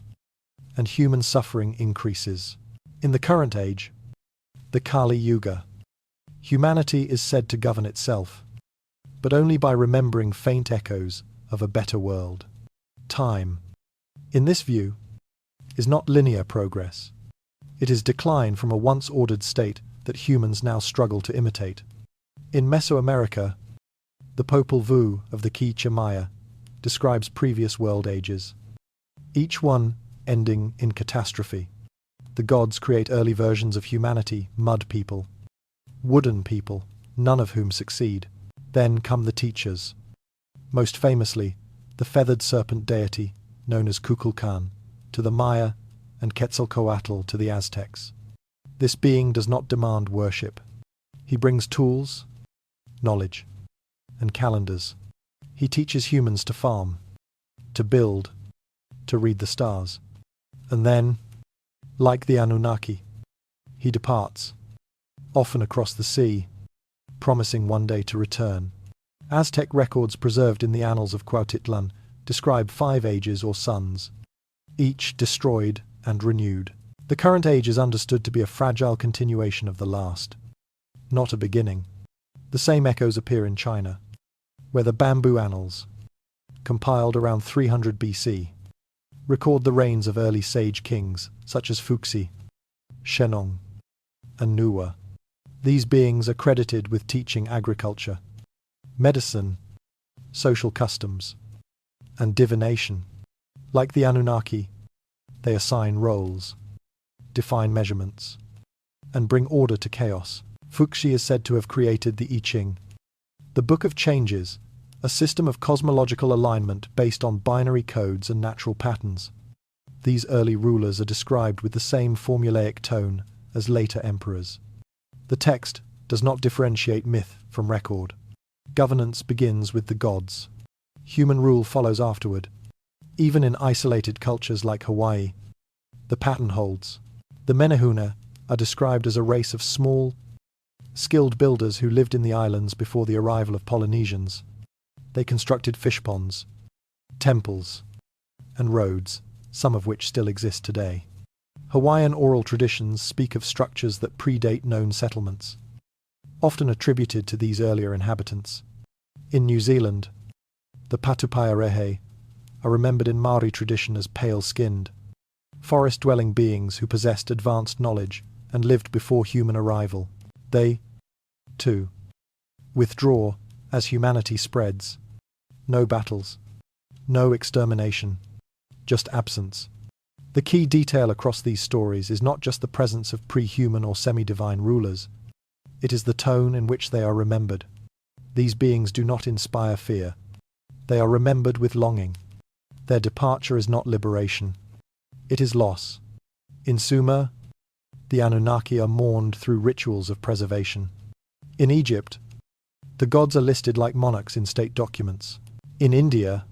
and human suffering increases. In the current age, the Kali Yuga, humanity is said to govern itself, but only by remembering faint echoes of a better world. Time, in this view, is not linear progress. It is decline from a once ordered state that humans now struggle to imitate. In Mesoamerica, the Popol Vuh of the Quiché Maya describes previous world ages, each one ending in catastrophe. The gods create early versions of humanity, mud people, wooden people, none of whom succeed. Then come the teachers, most famously the feathered serpent deity known as Kukulkan to the Maya and Quetzalcoatl to the Aztecs. This being does not demand worship. He brings tools, knowledge, and calendars. He teaches humans to farm, to build, to read the stars. And then, like the Anunnaki, he departs, often across the sea, promising one day to return. Aztec records preserved in the annals of Cuautitlan describe 5 ages or suns, each destroyed and renewed. The current age is understood to be a fragile continuation of the last, not a beginning. The same echoes appear in China, where the Bamboo Annals, compiled around 300 BC, record the reigns of early sage kings such as Fuxi, Shennong, and Nuwa. These beings are credited with teaching agriculture, medicine, social customs, and divination. Like the Anunnaki, they assign roles, define measurements, and bring order to chaos. Fuxi is said to have created the I Ching, the Book of Changes, a system of cosmological alignment based on binary codes and natural patterns. These early rulers are described with the same formulaic tone as later emperors. The text does not differentiate myth from record. Governance begins with the gods. Human rule follows afterward. Even in isolated cultures like Hawaii, the pattern holds. The Menehune are described as a race of small, skilled builders who lived in the islands before the arrival of Polynesians. They constructed fish ponds, temples, and roads, some of which still exist today. Hawaiian oral traditions speak of structures that predate known settlements, often attributed to these earlier inhabitants. In New Zealand, the Patupaerehe are remembered in Maori tradition as pale-skinned, forest-dwelling beings who possessed advanced knowledge and lived before human arrival. They, too, withdraw as humanity spreads. No battles, no extermination, just absence. The key detail across these stories is not just the presence of pre-human or semi-divine rulers, it is the tone in which they are remembered. These beings do not inspire fear. They are remembered with longing. Their departure is not liberation. It is loss. In Sumer, the Anunnaki are mourned through rituals of preservation. In Egypt, the gods are listed like monarchs in state documents. In India,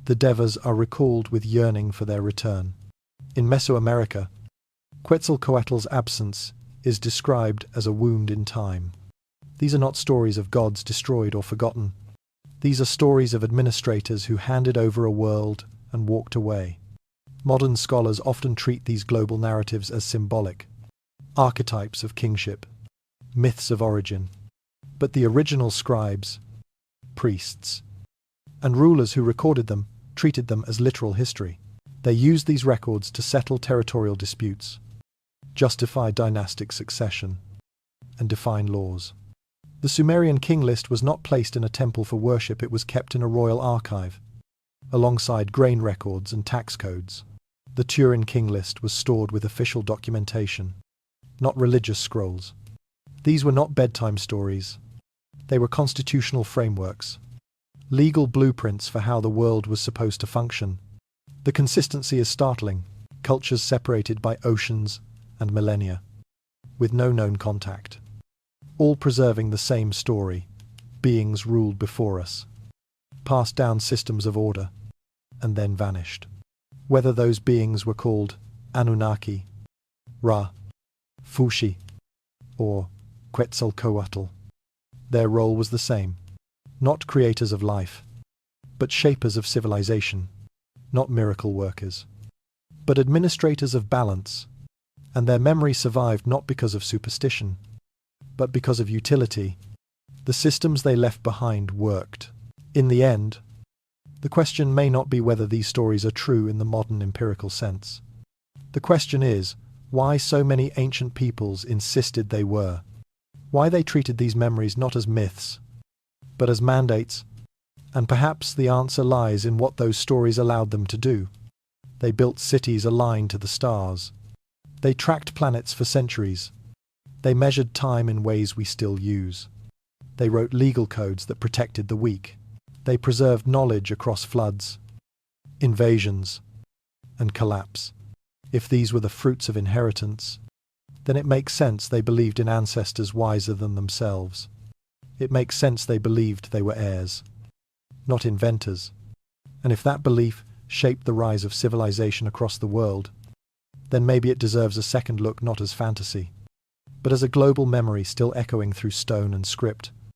the Devas are recalled with yearning for their return. In Mesoamerica, Quetzalcoatl's absence is described as a wound in time. These are not stories of gods destroyed or forgotten. These are stories of administrators who handed over a world and walked away. Modern scholars often treat these global narratives as symbolic, archetypes of kingship, myths of origin. But the original scribes, priests, and rulers who recorded them treated them as literal history. They used these records to settle territorial disputes, justify dynastic succession, and define laws. The Sumerian King List was not placed in a temple for worship, it was kept in a royal archive, alongside grain records and tax codes. The Turin King List was stored with official documentation, not religious scrolls. These were not bedtime stories. They were constitutional frameworks, legal blueprints for how the world was supposed to function. The consistency is startling. Cultures separated by oceans and millennia, with no known contact, all preserving the same story. Beings ruled before us, passed down systems of order, and then vanished. Whether those beings were called Anunnaki, Ra, Fushi, or Quetzalcoatl, their role was the same. Not creators of life, but shapers of civilization. Not miracle workers, but administrators of balance. And their memory survived not because of superstition, but because of utility. The systems they left behind worked. In the end, the question may not be whether these stories are true in the modern empirical sense. The question is, why so many ancient peoples insisted they were. Why they treated these memories not as myths, but as mandates. And perhaps the answer lies in what those stories allowed them to do. They built cities aligned to the stars. They tracked planets for centuries. They measured time in ways we still use. They wrote legal codes that protected the weak. They preserved knowledge across floods, invasions, and collapse. If these were the fruits of inheritance, then it makes sense they believed in ancestors wiser than themselves. It makes sense they believed they were heirs, not inventors. And if that belief shaped the rise of civilization across the world, then maybe it deserves a second look, not as fantasy, but as a global memory still echoing through stone and script.